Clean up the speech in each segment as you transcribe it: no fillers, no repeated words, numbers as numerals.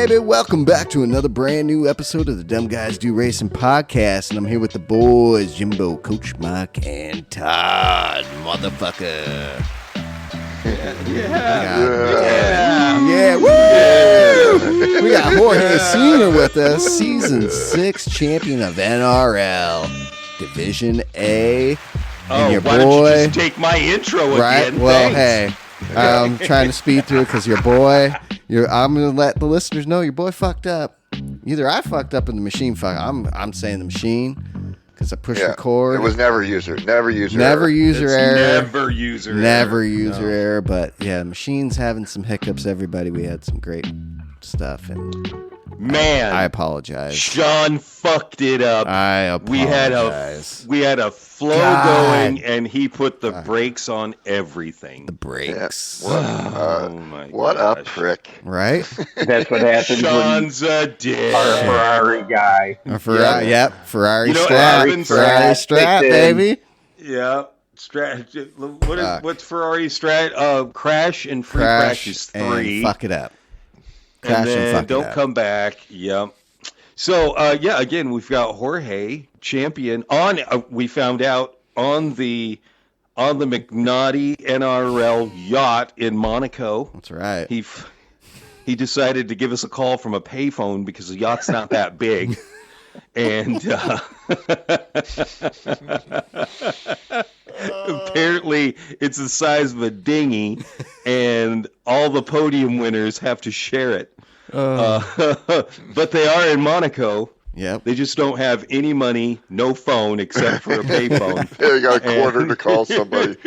baby? Welcome back to another brand new episode of the Dumb Guys Do Racing podcast, and I'm here with the boys, Jimbo, Coach Mike, and Todd, motherfucker. Yeah, woo! We got Jorge Sr. with us, Season 6 champion of NRL, Division A. And your why boy, don't you just take my intro right? again? Well, Thanks. hey, I'm trying to speed through it because your boy, I'm going to let the listeners know your boy fucked up. Either I fucked up or the machine fucked. I'm saying the machine because I pushed record. It was never user error. Never user error. But yeah, the machine's having some hiccups. Everybody, we had some great stuff, and man, I apologize. Sean fucked it up. I apologize. We had a flow going, and he put the brakes on everything. The brakes. Yeah. What a prick. Right? That's what happens. Sean's a dick. Our Ferrari guy. Ferrari Ferrari strat, baby. Yeah. What's Ferrari strat? Crash and free practice 3. And fuck it up. Crash and then don't come back. Yep. So, again, we've got Jorge, champion, on, we found out, on the McNaughty NRL yacht in Monaco. That's right. He decided to give us a call from a payphone because the yacht's not that big. And apparently it's the size of a dinghy, and all the podium winners have to share it. But they are in Monaco. Yep. They just don't have any money, no phone except for a payphone. They got a quarter to call somebody.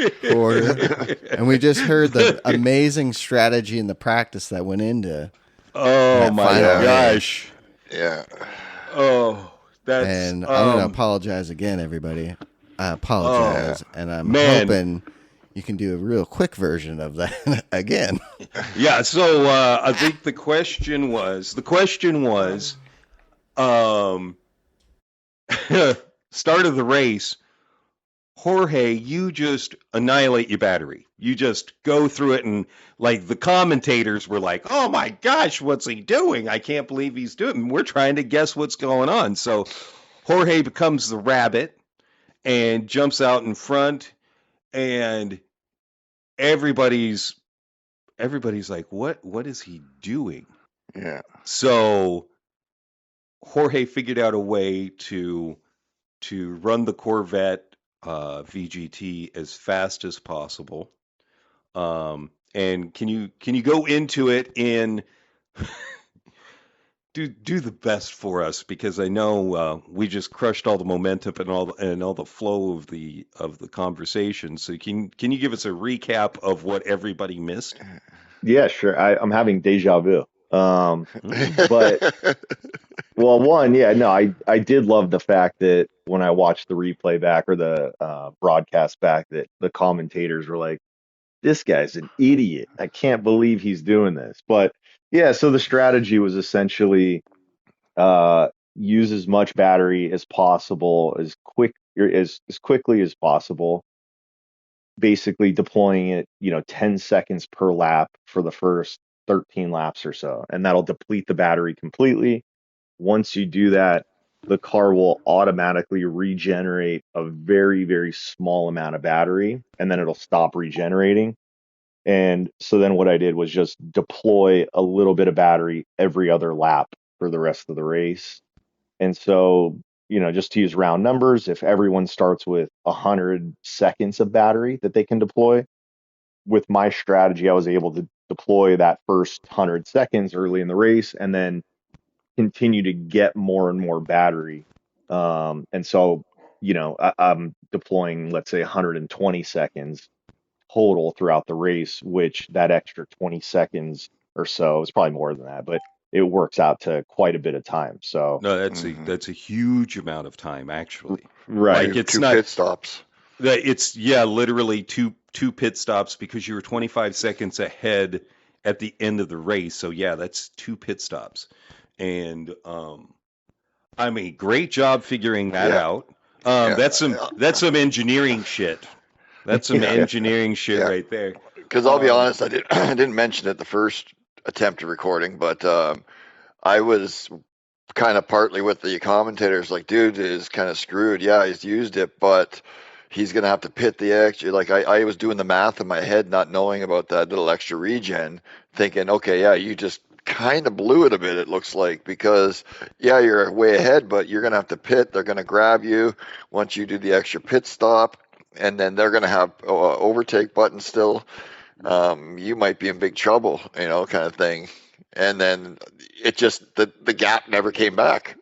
And we just heard the amazing strategy and the practice that went into. Oh my gosh. Yeah. Oh, that's. And I'm gonna apologize again, everybody. I apologize, and I'm hoping you can do a real quick version of that again. Yeah. So I think the question was start of the race, Jorge, you just annihilate your battery. You just go through it, and like the commentators were like, oh my gosh, what's he doing? I can't believe he's doing it. And we're trying to guess what's going on. So Jorge becomes the rabbit and jumps out in front, and everybody's like, what is he doing? Yeah. So Jorge figured out a way to run the Corvette VGT as fast as possible. And can you go into it in do the best for us, because I know we just crushed all the momentum and all the flow of the conversation. So can you give us a recap of what everybody missed? Yeah, sure. I'm having deja vu. But well, one, I did love the fact that when I watched the replay back or the broadcast back, that the commentators were like, this guy's an idiot. I can't believe he's doing this. But yeah, so the strategy was essentially use as much battery as possible, as quickly as possible, basically deploying it, 10 seconds per lap for the first 13 laps or so, and that'll deplete the battery completely. Once you do that, the car will automatically regenerate a very, very small amount of battery, and then it'll stop regenerating. And so then what I did was just deploy a little bit of battery every other lap for the rest of the race. And so, just to use round numbers, if everyone starts with 100 seconds of battery that they can deploy, with my strategy, I was able to deploy that first 100 seconds early in the race and then continue to get more and more battery. And so, I'm deploying, let's say, 120 seconds total throughout the race, which that extra 20 seconds or so is probably more than that, but it works out to quite a bit of time. So no, that's a huge amount of time, actually. Right. Like it's two not pit stops. It's literally two pit stops, because you were 25 seconds ahead at the end of the race. So yeah, that's 2 pit stops. And great job figuring that out. That's some engineering shit. That's some engineering shit right there. Because I'll be honest, I didn't mention it the first attempt at recording, but I was kind of partly with the commentators, like, dude is kind of screwed. Yeah, he's used it, but he's gonna have to pit the extra. Like I was doing the math in my head, not knowing about that little extra regen, thinking, okay, yeah, you just kind of blew it a bit. It looks like because yeah, you're way ahead, but you're gonna have to pit. They're gonna grab you once you do the extra pit stop, and then they're gonna have overtake button still. You might be in big trouble, kind of thing. And then it just the gap never came back.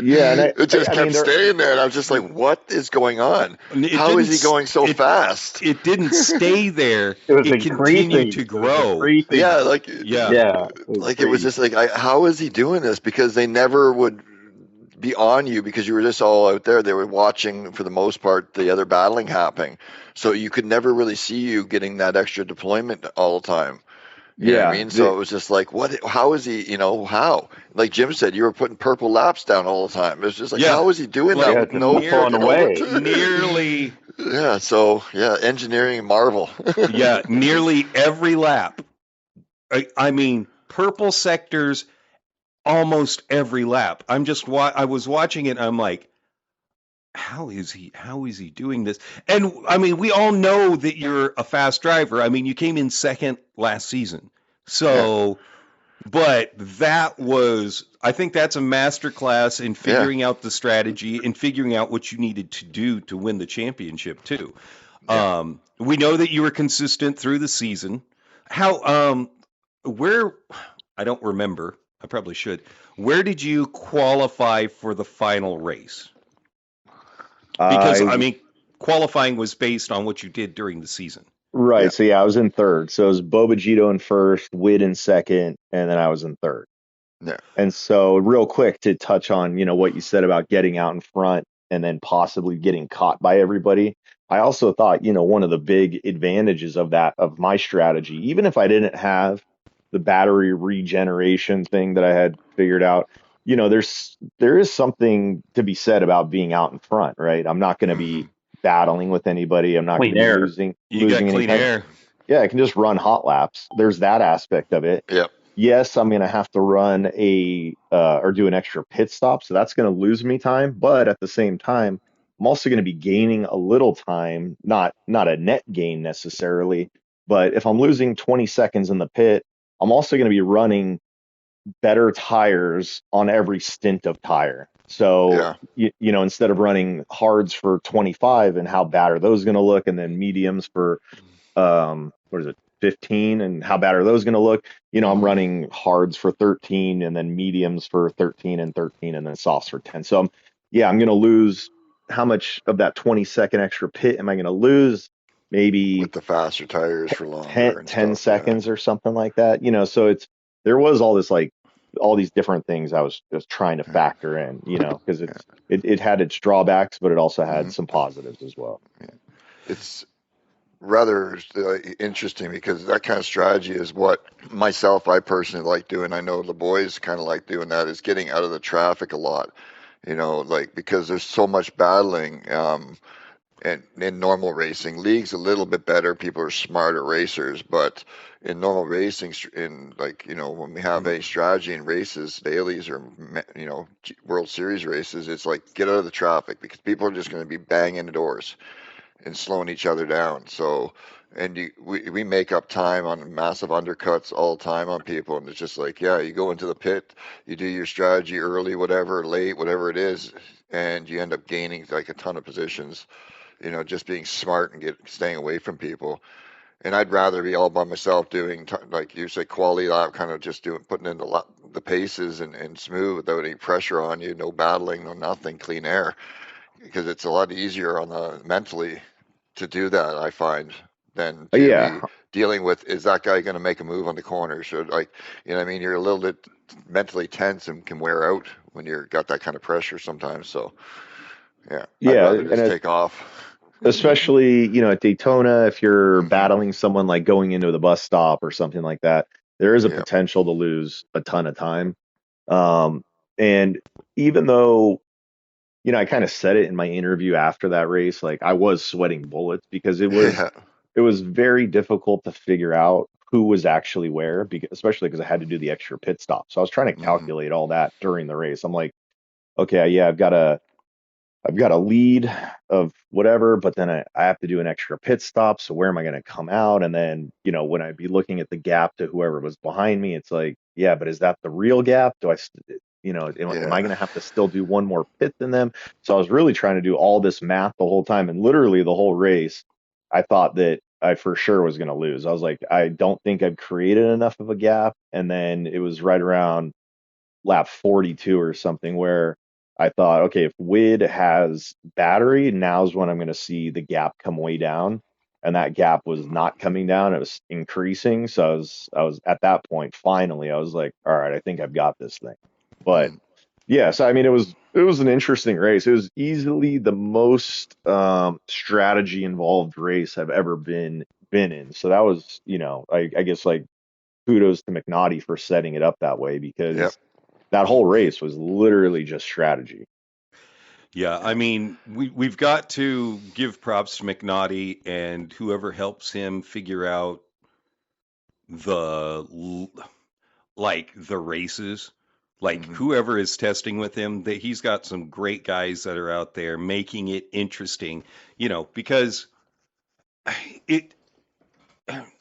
Yeah, and It just I kept mean, staying there, and I was just like, "What is going on? How is he going so fast?" It didn't stay there. It was It continued to grow. Yeah, like Yeah. it was just like, how is he doing this? Because they never would be on you because you were just all out there. They were watching for the most part the other battling happening, so you could never really see you getting that extra deployment all the time. You know what I mean? So it was just like, what? How is he? How? Like Jim said, you were putting purple laps down all the time. It was just like, how is he doing that with no pulling away? Nearly. Yeah. So yeah, engineering marvel. Yeah, nearly every lap. I mean, purple sectors almost every lap. I was watching it. And I'm like, how is he doing this? And I mean, we all know that you're a fast driver. I mean, you came in second last season. So, but I think that's a masterclass in figuring out the strategy and figuring out what you needed to do to win the championship too. Yeah. We know that you were consistent through the season. I don't remember. I probably should. Where did you qualify for the final race? Because, I mean, qualifying was based on what you did during the season. Right. Yeah. So, yeah, I was in third. So it was Bobagito in first, Witt in second, and then I was in third. Yeah. And so real quick to touch on, what you said about getting out in front and then possibly getting caught by everybody. I also thought, one of the big advantages of my strategy, even if I didn't have the battery regeneration thing that I had figured out, there is something to be said about being out in front, right? I'm not going to be battling with anybody. I'm not going to be losing. You got clean air. Yeah, I can just run hot laps. There's that aspect of it. Yep. Yes, I'm going to have to run or do an extra pit stop, so that's going to lose me time. But at the same time, I'm also going to be gaining a little time, not a net gain necessarily. But if I'm losing 20 seconds in the pit, I'm also going to be running better tires on every stint of tire. So, instead of running hards for 25 and how bad are those going to look, and then mediums for, 15 and how bad are those going to look? I'm running hards for 13 and then mediums for 13 and 13 and then softs for 10. So, I'm going to lose how much of that 20-second extra pit am I going to lose? Maybe with the faster tires for longer. 10 seconds or something like that. So there was all these different things I was just trying to factor in, because it had its drawbacks, but it also had some positives as well. Yeah. It's rather interesting because that kind of strategy is what I personally like doing. I know the boys kind of like doing that, is getting out of the traffic a lot, because there's so much battling. And in normal racing, league's a little bit better. People are smarter racers, but in normal racing, when we have a strategy in races, dailies or World Series races, it's like get out of the traffic because people are just going to be banging the doors and slowing each other down. So, and we make up time on massive undercuts all the time on people, and it's just like, you go into the pit, you do your strategy early, whatever, late, whatever it is, and you end up gaining like a ton of positions. Just being smart and staying away from people. And I'd rather be all by myself doing, like you say, quality lap, kind of just putting in the paces and smooth without any pressure on you, no battling, no nothing, clean air. Because it's a lot easier on the mentally to do that, I find, than to be dealing with, is that guy going to make a move on the corner? Should you're a little bit mentally tense and can wear out when you've got that kind of pressure sometimes. So, I'd rather just take off. Especially, at Daytona, if you're battling someone like going into the bus stop or something like that, there is a potential to lose a ton of time. And even though, I kind of said it in my interview after that race, like I was sweating bullets because it was very difficult to figure out who was actually where, especially because I had to do the extra pit stop. So I was trying to Mhm. calculate all that during the race. I'm like, okay, yeah, I've got a lead of whatever, but then I have to do an extra pit stop. So where am I going to come out? And then, when I'd be looking at the gap to whoever was behind me, it's like, yeah, but is that the real gap? Do I, am I going Yeah. to have to still do one more pit than them? So I was really trying to do all this math the whole time. And literally the whole race, I thought that I for sure was going to lose. I was like, I don't think I've created enough of a gap. And then it was right around lap 42 or something where I thought, okay, if Wid has battery, now's when I'm going to see the gap come way down. And that gap was not coming down; it was increasing. So I was at that point. Finally, I was like, all right, I think I've got this thing. But Mm. yeah, so I mean, it was an interesting race. It was easily the most strategy involved race I've ever been in. So that was, I guess like kudos to McNaughty for setting it up that way Yep. because that whole race was literally just strategy. Yeah, I Yep. mean, we've got to give props to McNaughty and whoever helps him figure out the the races, like Mhm. whoever is testing with him, that he's got some great guys that are out there making it interesting, because it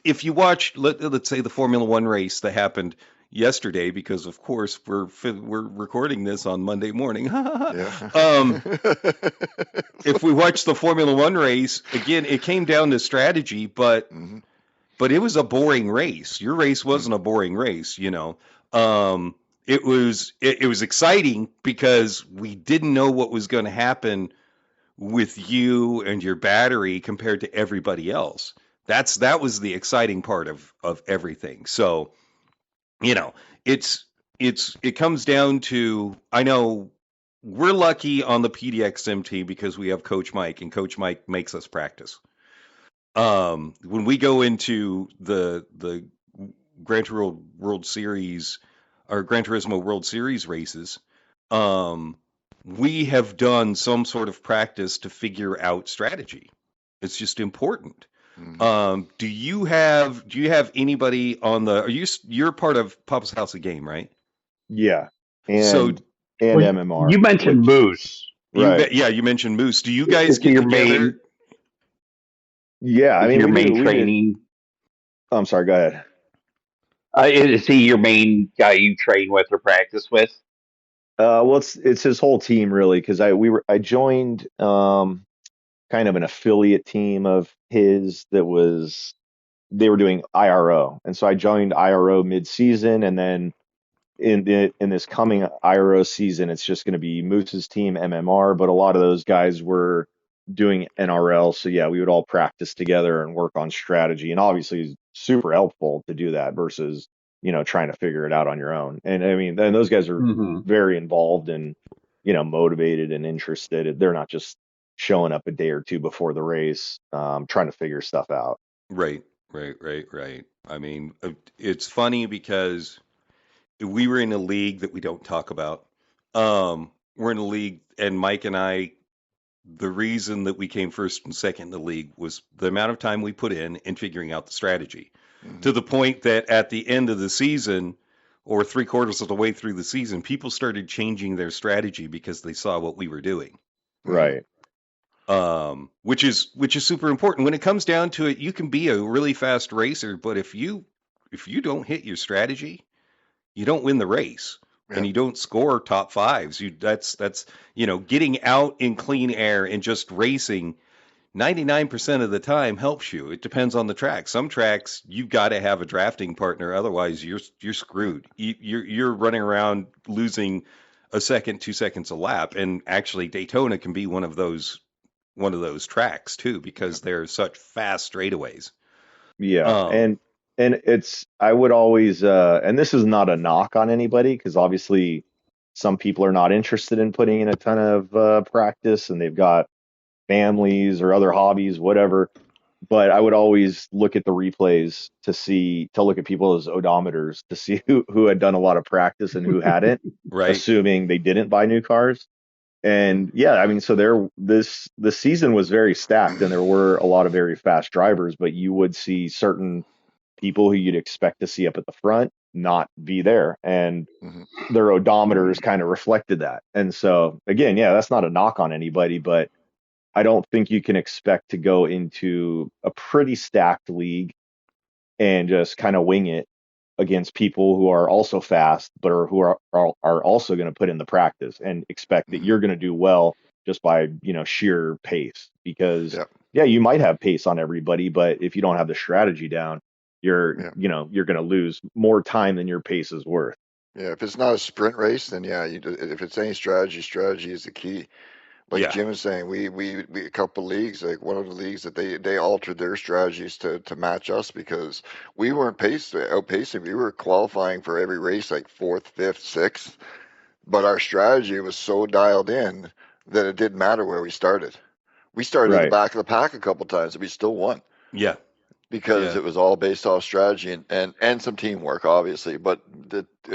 if you watch let's say the Formula 1 race that happened yesterday, because of course we're recording this on Monday morning. Yeah. If we watch the Formula 1 race, again, it came down to strategy, but Mhm. it was a boring race. Your race wasn't a boring race. It was exciting because we didn't know what was going to happen with you and your battery compared to everybody else. That was the exciting part of everything. So, you know, it's it comes down to, I know we're lucky on the PDXMT because we have Coach Mike, and Coach Mike makes us practice. When we go into the Gran Turismo World Series or Gran Turismo World Series races, um, we have done some sort of practice to figure out strategy. It's just important. Mhm. Do you have anybody on the? You're part of Papa's House of Game, right? Yeah, So and Well, MMR, you mentioned which Moose. right. yeah, you mentioned Moose. Do you guys Is he get your together? main? Yeah, I Is he mean your we do. main We did. training? I'm sorry. Go ahead. Is he your main guy you train with or practice with? Well, it's his whole team really because I joined kind of an affiliate team of his that was they were doing IRO, and so I joined IRO mid season, and then in this coming IRO season, it's just going to be Moose's team, MMR, but a lot of those guys were doing NRL. So yeah, we would all practice together and work on strategy. And obviously it's super helpful to do that versus, trying to figure it out on your own. And I mean, and those guys are Hmm. very involved and, motivated and interested. They're not just showing up a day or two before the race, trying to figure stuff out. Right, right. I mean, it's funny because we were in a league that we don't talk about. We're in a league, and Mike and I, the reason that we came first and second in the league was the amount of time we put in figuring out the strategy, to Mhm. the point that at the end of the season, or three-quarters of the way through the season, people started changing their strategy because they saw what we were doing. Mhm. Right. Which is super important. When it comes down to it, you can be a really fast racer, but if you don't hit your strategy, you don't win the race, and Yep. you don't score top fives. That's getting out in clean air and just racing 99% of the time helps you. It depends on the track. Some tracks you've got to have a drafting partner, otherwise you're screwed. You're running around losing a second, 2 seconds a lap, and actually Daytona can be one of those tracks too, because Yep. they're such fast straightaways. Yeah, Um, and it's I would always and this is not a knock on anybody because obviously some people are not interested in putting in a ton of practice and they've got families or other hobbies, whatever. But I would always look at the replays to look at people's odometers to see who had done a lot of practice and who hadn't, right, assuming they didn't buy new cars. Mhm. And yeah, I mean, so the season was very stacked and there were a lot of very fast drivers, but you would see certain people who you'd expect to see up at the front not be there. And Mhm. their odometers kind of reflected that. And so, again, yeah, that's not a knock on anybody, but I don't think you can expect to go into a pretty stacked league and just kind of wing it against people who are also fast, but who are also going to put in the practice and expect that Mhm. you're going to do well just by sheer pace. Because Yeah. yeah, you might have pace on everybody, but if you don't have the strategy down, you're Yeah. you're going to lose more time than your pace is worth. Yeah. If it's not a sprint race, then yeah, if it's any strategy, strategy is the key. Like Yeah. Jim is saying, we a couple leagues, like one of the leagues that they altered their strategies to match us because we weren't outpacing. We were qualifying for every race like fourth, fifth, sixth, but our strategy was so dialed in that it didn't matter where we started. We started at the Right. back of the pack a couple times and we still won Yeah. because Yeah. it was all based off strategy and some teamwork, obviously. But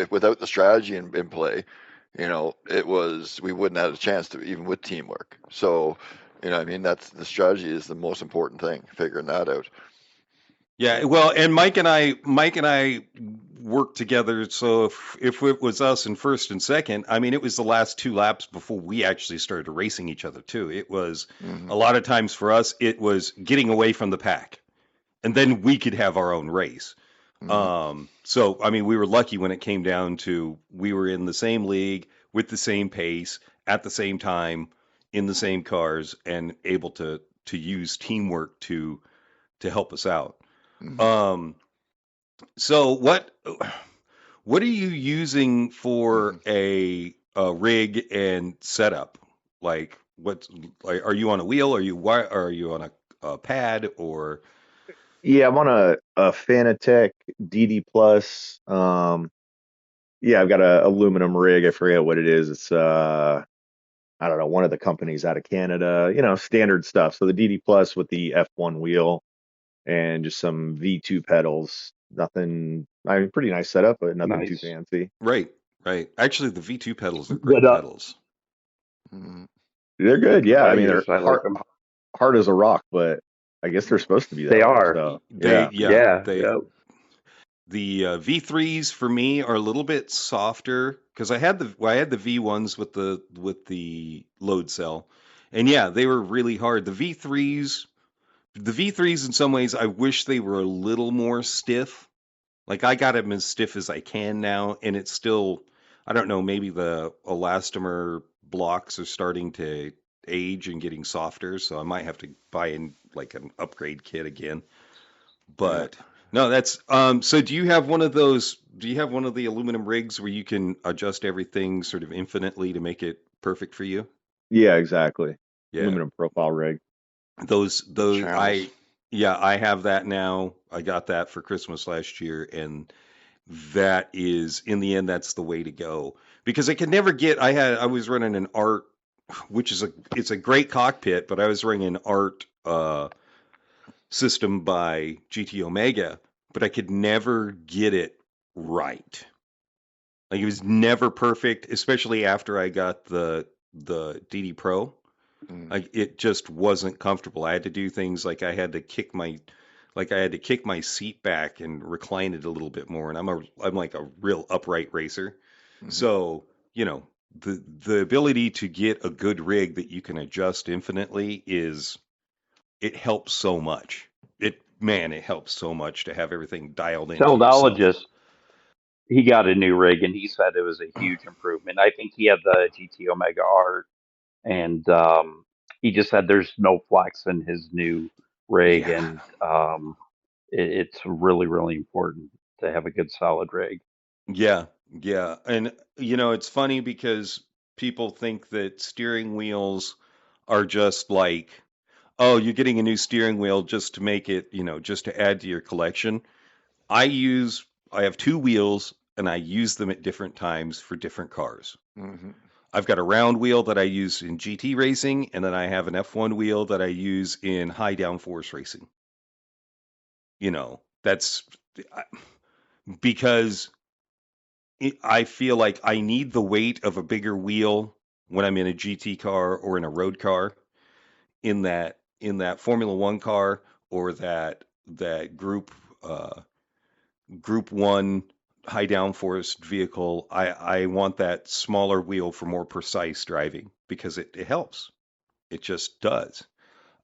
without the strategy in play, we wouldn't have a chance to even with teamwork. So, I mean, that's the strategy is the most important thing, figuring that out. Yeah. Well, and Mike and I worked together. So if it was us in first and second, I mean, it was the last 2 laps before we actually started racing each other too. It was Hmm. a lot of times for us, it was getting away from the pack, and then we could have our own race. Hmm. So I mean, we were lucky when it came down to we were in the same league with the same pace at the same time in the same cars and able to use teamwork to help us out. Hmm. Um, so what are you using Hmm. for a rig and setup? Like what like are you on a wheel? Are you on a pad or Yeah, I'm on a Fanatec DD Plus. Yeah, I've got a aluminum rig. I forget what it is. It's I don't know, one of the companies out of Canada, standard stuff. So the DD Plus with the F1 wheel and just some V2 pedals. Nothing, I mean, pretty nice setup, but nothing too Nice. fancy. right, right. Actually, the V2 pedals are But great pedals. Hmm. They're good. Yeah. I mean, they're I like them. hard as a rock, but I guess they're supposed to be They that way. are. So They yeah. yeah, Yeah. they Yeah. the V3s for me are a little bit softer because I had the V1s with the load cell. And yeah, they were really hard. The V3s in some ways I wish they were a little more stiff. Like I got them as stiff as I can now, and it's still, I don't know, maybe the elastomer blocks are starting to age and getting softer, so I might have to buy in like an upgrade kit again. Yeah. But no, that's so do you have one of the aluminum rigs where you can adjust everything sort of infinitely to make it perfect for you? Yeah, exactly. Yeah. Aluminum profile rig. Those Channels. I have that now. I got that for Christmas last year, and that is in the end that's the way to go because I could never get I was running an art, which is it's a great cockpit, but I was running an art system by GT Omega, but I could never get it right. Like it was never perfect, especially after I got the DD Pro. Mm. Like it just wasn't comfortable. I had to do things like I had to kick my seat back and recline it a little bit more. And I'm like a real upright racer. Hmm. So, the ability to get a good rig that you can adjust infinitely it helps so much. It helps so much to have everything dialed into yourself. Teledologist, he got a new rig and he said it was a huge improvement. I think he had the GT Omega Art and he just said there's no flex in his new rig Yeah. and it's really, really important to have a good solid rig. Yeah. Yeah. And it's funny because people think that steering wheels are just like, oh, you're getting a new steering wheel just to make it, just to add to your collection. I have 2 wheels and I use them at different times for different cars. Hmm. I've got a round wheel that I use in GT racing, and then I have an F1 wheel that I use in high downforce racing. That's because I feel like I need the weight of a bigger wheel when I'm in a GT car or in a road car in that Formula One car or that group. Group 1 high downforce vehicle, I want that smaller wheel for more precise driving because it helps. It just does.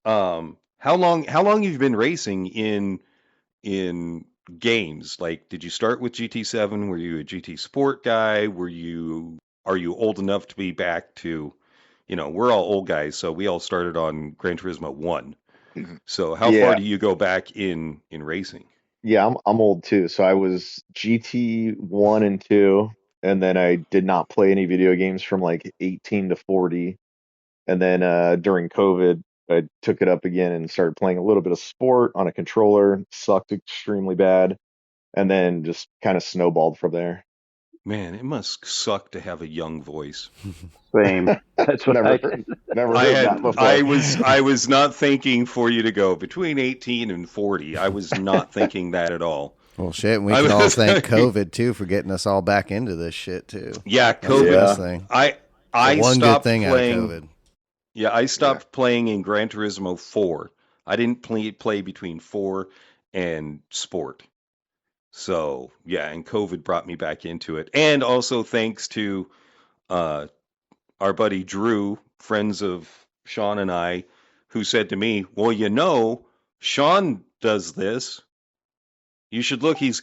How long have you been racing in games? Like, did you start with GT7? Were you a GT Sport guy? Are you old enough to be back to, we're all old guys, so we all started on Gran Turismo 1. So how far Yeah, do you go back in racing? yeah, I'm old too. So I was GT 1 and 2, and then I did not play any video games from like 18 to 40. And then during COVID, I took it up again and started playing a little bit of sport on a controller. Sucked extremely bad, and then just kind of snowballed from there. Man, it must suck to have a young voice. Same. That's what I Never, did. never heard that before. I was not thinking for you to go between 18 and 40. I was not thinking that at all. Well, shit, we I can all was thank thinking- COVID too for getting us all back into this shit too. Yeah, That's the COVID. best thing. I The one good stopped thing playing. out of COVID. Yeah, I stopped playing in Gran Turismo 4. I didn't play between 4 and Sport. So, yeah, and COVID brought me back into it. And also thanks to our buddy Drew, friends of Sean and I, who said to me, well, Sean does this. You should look, he's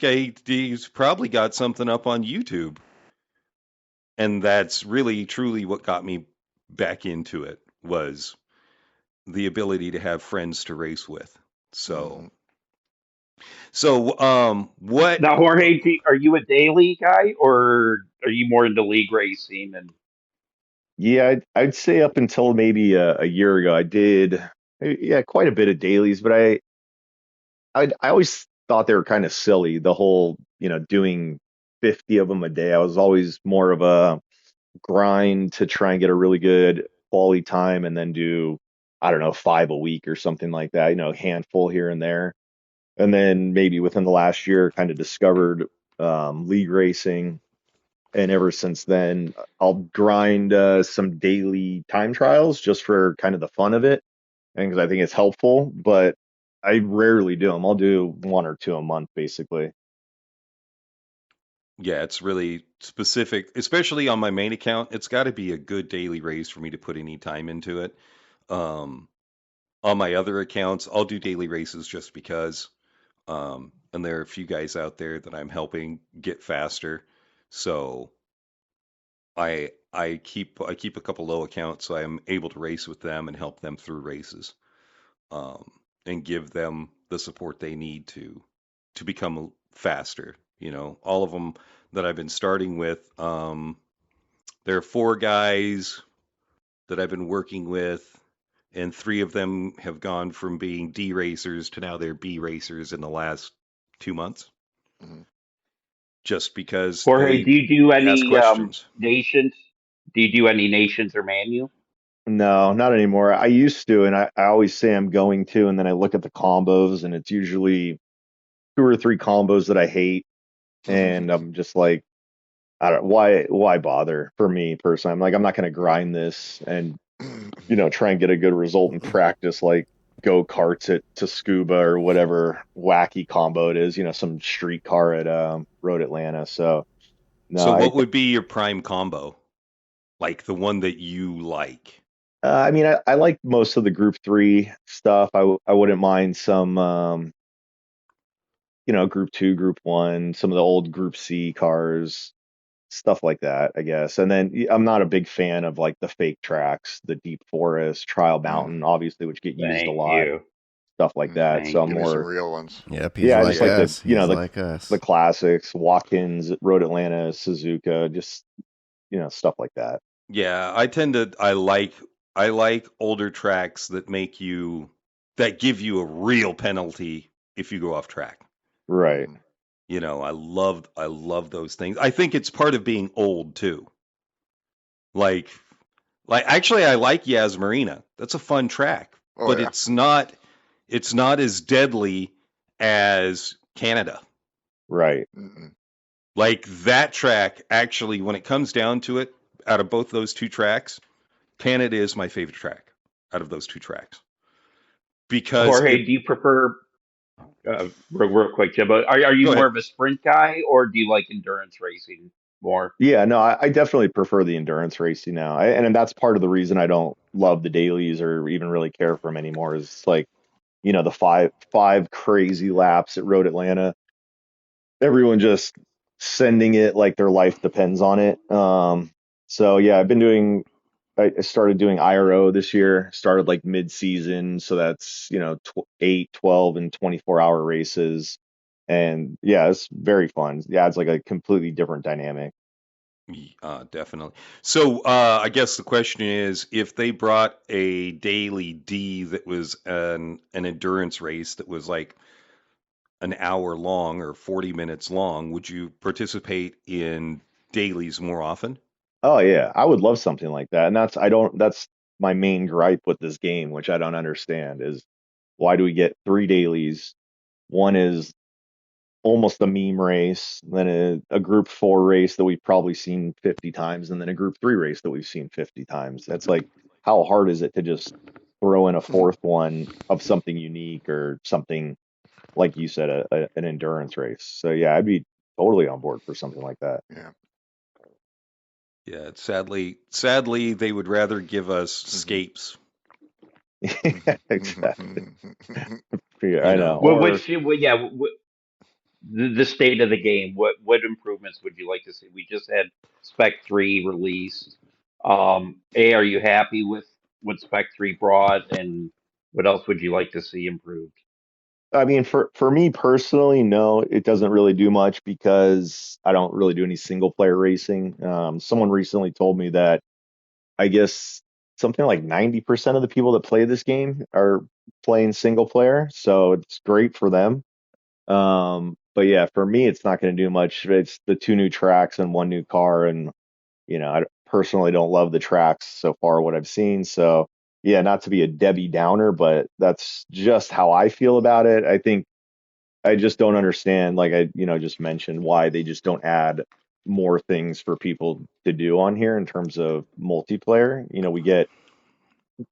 probably got something up on YouTube. And that's really, truly what got me back into it, was the ability to have friends to race with. So, what? Now, Jorge, are you a daily guy or are you more into league racing? And Yeah, I'd say up until maybe a year ago, I did, yeah, quite a bit of dailies, but I always thought they were kind of silly. The whole, doing 50 of them a day. I was always more of a grind to try and get a really good quality time and then do, I don't know, 5 a week or something like that, handful here and there. And then maybe within the last year, kind of discovered league racing. And ever since then, I'll grind some daily time trials just for kind of the fun of it, and because I think it's helpful. But I rarely do them. I'll do 1 or 2 a month, basically. Yeah, it's really specific, especially on my main account. It's got to be a good daily race for me to put any time into it. Um, on my other accounts, I'll do daily races just because. And there are a few guys out there that I'm helping get faster. So I keep a couple low accounts so I'm able to race with them and help them through races, and give them the support they need to become faster. All of them that I've been starting with. There are 4 guys that I've been working with, and 3 of them have gone from being D racers to now they're B racers in the last 2 months. Mhm. Just because Jorge, they do you do ask any questions. nations? Do you do any nations or manu? No, not anymore. I used to, and I always say I'm going to, and then I look at the combos, and it's usually 2 or 3 combos that I hate, and I'm just like, I don't why bother for me personally. I'm like, I'm not going to grind this and try and get a good result in practice, like go karts it to scuba or whatever wacky combo it is, some street car at Road Atlanta. So no, So what would be your prime combo? Like the one that you like? I mean, I like most of the Group 3 stuff. I wouldn't mind some Group 2, Group 1, some of the old Group C cars, stuff like that, I guess. And then I'm not a big fan of like the fake tracks, the Deep Forest, Trial Mountain, obviously, which get used a Thank lot, you. stuff like that. Thank So I'm Give me some more, real ones. Yep, he's yeah, I like just like us. the, He's like us. the classics, Watkins, Road Atlanta, Suzuka, just, stuff like that. Yeah, I like older tracks that give you a real penalty if you go off track. Right. I love those things. I think it's part of being old too. Like actually I like Yas Marina. That's a fun track, Oh, but yeah. it's not as deadly as Canada. Right. Mm-mm. Like that track, actually, when it comes down to it, out of both those 2 tracks, Canada is my favorite track out of those 2 tracks. Because Jorge, do you prefer Real quick, Jim, but are you Go more ahead. of a sprint guy or do you like endurance racing more? Yeah, no, I definitely prefer the endurance racing now, and that's part of the reason I don't love the dailies or even really care for them anymore. Is like, the five crazy laps at Road Atlanta, everyone just sending it like their life depends on it. So yeah, I started doing IRO this year, started like mid-season, so that's 8, 12, and 24-hour races, and yeah, it's very fun. Yeah, it's like a completely different dynamic. Definitely. So I guess the question is, if they brought a daily D that was an endurance race that was like an hour long or 40 minutes long, would you participate in dailies more often? Oh yeah, I would love something like that. And that's my main gripe with this game, which I don't understand, is why do we get three dailies? One is almost a meme race, then a group 4 race that we've probably seen 50 times, and then a group 3 race that we've seen 50 times. That's like, how hard is it to just throw in a fourth one of something unique or something like you said, an endurance race? So yeah, I'd be totally on board for something like that. Yeah. Yeah, sadly, they would rather give us scapes, Yeah, exactly. Yeah, you I know. know. Well, Or which, well, yeah, the state of the game. What improvements would you like to see? We just had Spec 3 released. Are you happy with what Spec 3 brought, and what else would you like to see improved? I mean, for me personally, no, it doesn't really do much because I don't really do any single player racing. Someone recently told me that I guess something like 90% of the people that play this game are playing single player, so it's great for them. But yeah, for me, it's not going to do much. It's the two new tracks and one new car, and I personally don't love the tracks so far, what I've seen. So yeah, not to be a Debbie Downer, but that's just how I feel about it. I think I just don't understand, like I, just mentioned, why they just don't add more things for people to do on here in terms of multiplayer. We get,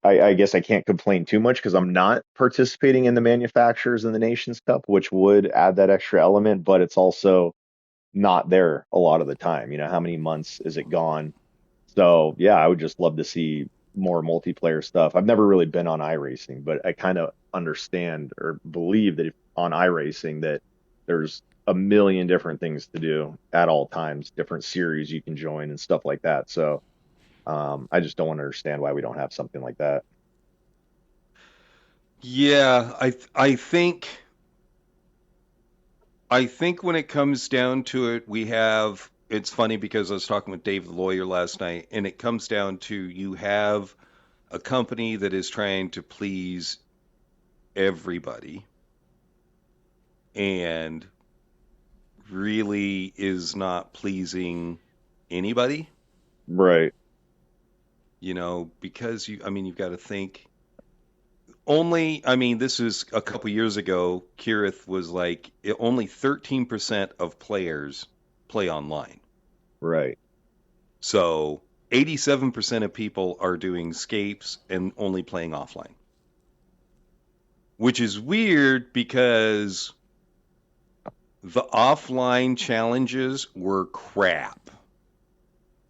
I guess I can't complain too much because I'm not participating in the manufacturers in the Nations Cup, which would add that extra element, but it's also not there a lot of the time. How many months is it gone? So yeah, I would just love to see more multiplayer stuff. I've never really been on iRacing, but I kind of understand or believe that if on iRacing that there's a million different things to do at all times, different series you can join and stuff like that. So I just don't understand why we don't have something like that. Yeah, I think when it comes down to it, it's funny because I was talking with Dave the lawyer last night, and it comes down to you have a company that is trying to please everybody and really is not pleasing anybody, Right. because you've got to think this is a couple years ago, Kirith was like, only 13% of players play online. Right. So 87% of people are doing scapes and only playing offline, which is weird because the offline challenges were crap.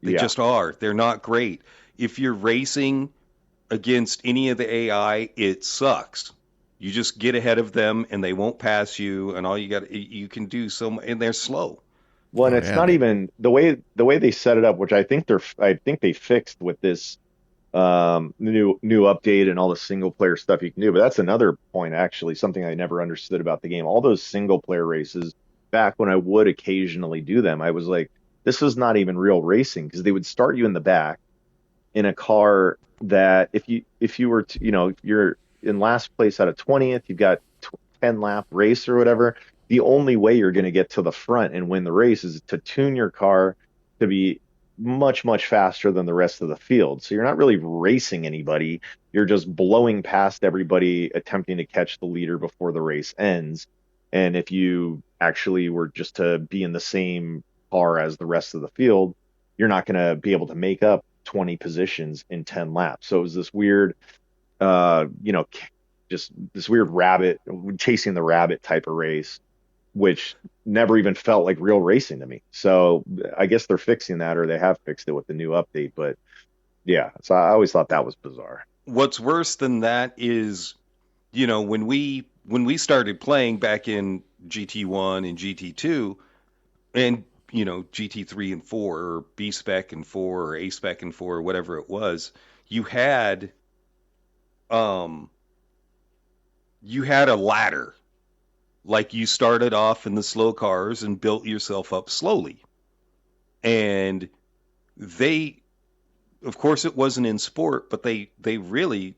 They Yeah. just are. They're not great. If you're racing against any of the AI, it sucks. You just get ahead of them and they won't pass you, and you can do and they're slow. Well, and Oh it's yeah, not even the way they set it up, which I think they fixed with this new update and all the single player stuff you can do. But that's another point, actually, something I never understood about the game. All those single player races, back when I would occasionally do them, I was like, this is not even real racing, because they would start you in the back in a car that if you were to, if you're in last place out of 20th, you've got 10 lap race or whatever. The only way you're going to get to the front and win the race is to tune your car to be much, much faster than the rest of the field. So you're not really racing anybody. You're just blowing past everybody, attempting to catch the leader before the race ends. And if you actually were just to be in the same car as the rest of the field, you're not going to be able to make up 20 positions in 10 laps. So it was this weird, uh, you know, just this weird rabbit chasing the rabbit type of race, which never even felt like real racing to me. So I guess they're fixing that, or they have fixed it with the new update. But yeah, so I always thought that was bizarre. What's worse than that is, when we started playing back in GT1 and GT2 and GT3 and 4 or B spec and 4 or A spec and 4 or whatever it was, you had a ladder. Like, you started off in the slow cars and built yourself up slowly. And of course it wasn't in sport, but they really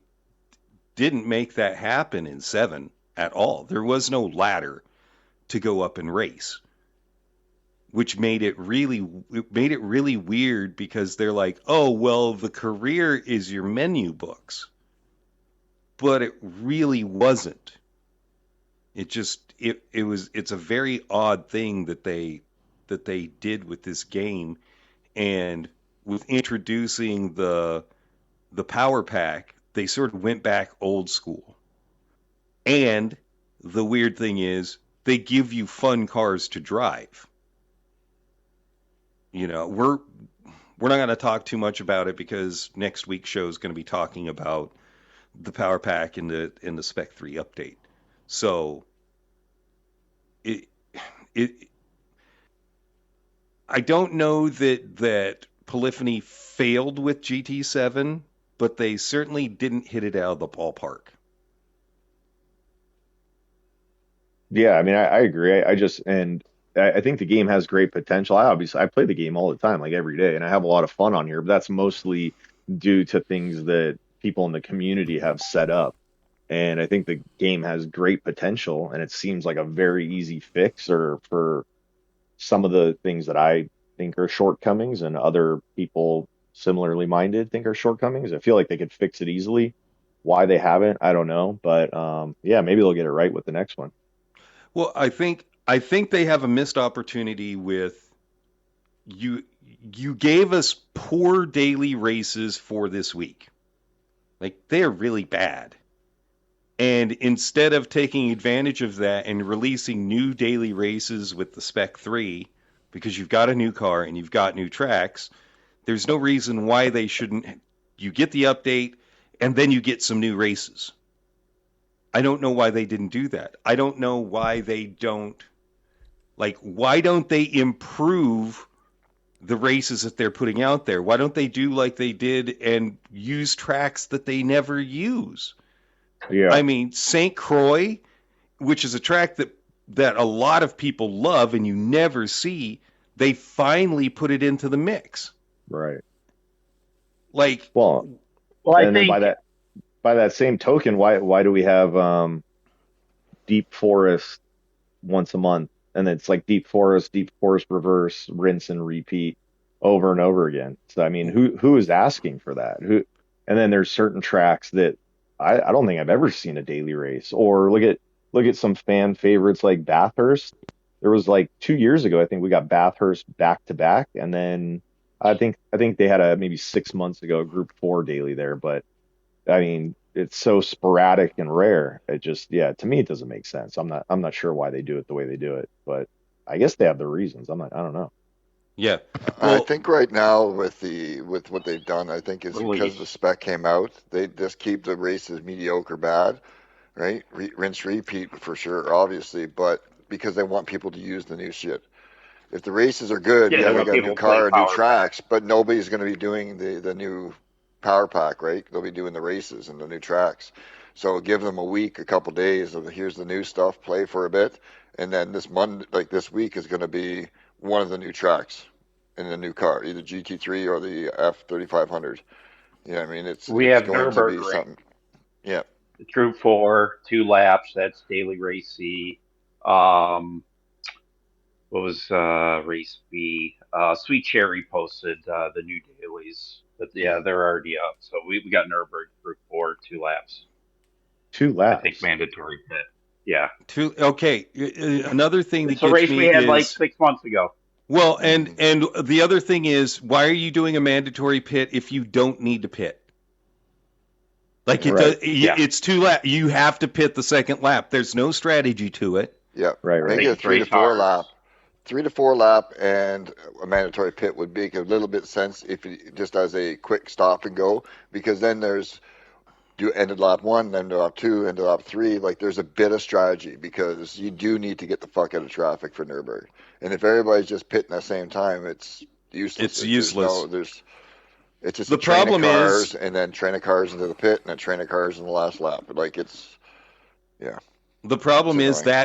didn't make that happen in 7 at all. There was no ladder to go up and race, which made it really weird, because they're like, oh, well, the career is your menu books. But it really wasn't. It's a very odd thing that they did with this game. And with introducing the power pack, they sort of went back old school. And the weird thing is, they give you fun cars to drive. We're not going to talk too much about it, because next week's show is going to be talking about the power pack in the Spec 3 update. So I don't know that Polyphony failed with GT7, but they certainly didn't hit it out of the ballpark. Yeah, I mean, I agree. I think the game has great potential. I play the game all the time, like every day, and I have a lot of fun on here, but that's mostly due to things that people in the community have set up. And I think the game has great potential, and it seems like a very easy fix, or for some of the things that I think are shortcomings and other people similarly minded think are shortcomings. I feel like they could fix it easily. Why they haven't, I don't know. But yeah, maybe they'll get it right with the next one. Well, I think they have a missed opportunity with you. You gave us poor daily races for this week. Like, they're really bad. And instead of taking advantage of that and releasing new daily races with the Spec 3, because you've got a new car and you've got new tracks, there's no reason why they shouldn't. You get the update and then you get some new races. I don't know why they didn't do that. I don't know why they don't. Why don't they improve the races that they're putting out there? Why don't they do like they did and use tracks that they never use? Yeah. I mean, St. Croix, which is a track that a lot of people love and you never see, they finally put it into the mix. Right. Well, I think by that same token, why do we have Deep Forest once a month, and it's like Deep Forest reverse, rinse and repeat over and over again? So I mean, who is asking for that? And then there's certain tracks that I don't think I've ever seen a daily race. Or look at some fan favorites like Bathurst. There was 2 years ago, I think we got Bathurst back to back, and then I think they had maybe 6 months ago a Group 4 daily there. But I mean, it's so sporadic and rare. It just, to me, it doesn't make sense. I'm not sure why they do it the way they do it, but I guess they have their reasons. I don't know. Yeah. Well, I think right now with what they've done, I think is because the spec came out, they just keep the races mediocre bad, right? Rinse, repeat for sure, obviously, but because they want people to use the new shit. If the races are good, they got a new car and new tracks, but nobody's going to be doing the new power pack, right? They'll be doing the races and the new tracks. So give them a week, a couple days of here's the new stuff, play for a bit, and then this week is going to be one of the new tracks in the new car, either GT3 or the F3500. You know what I mean? We have Nürburgring. Yeah. Group 4, 2 laps. That's daily race C. What was race B? Sweet Cherry posted the new dailies, but yeah, they're already up. So we got Nürburgring Group 4, 2 laps. 2 laps. I think mandatory pit. Yeah. Okay. Another thing that it's a race we had 6 months ago. Well, and the other thing is, why are you doing a mandatory pit if you don't need to pit? Like it Right. does, it's 2 lap. You have to pit the second lap. There's no strategy to it. Yeah. Right. Make Right. it a 3 to 4 cars. lap. 3 to 4 lap and a mandatory pit would make a little bit sense if you just as a quick stop and go, because then there's do end of lap 1, then lap 2, end of lap 3. Like there's a bit of strategy because you do need to get the fuck out of traffic for Nürburgring. And if everybody's just pitting at the same time, it's useless. It's useless. It's just The a train of problem cars is- and then train of cars into the pit and a train of cars in the last lap. Like The problem It's is annoying.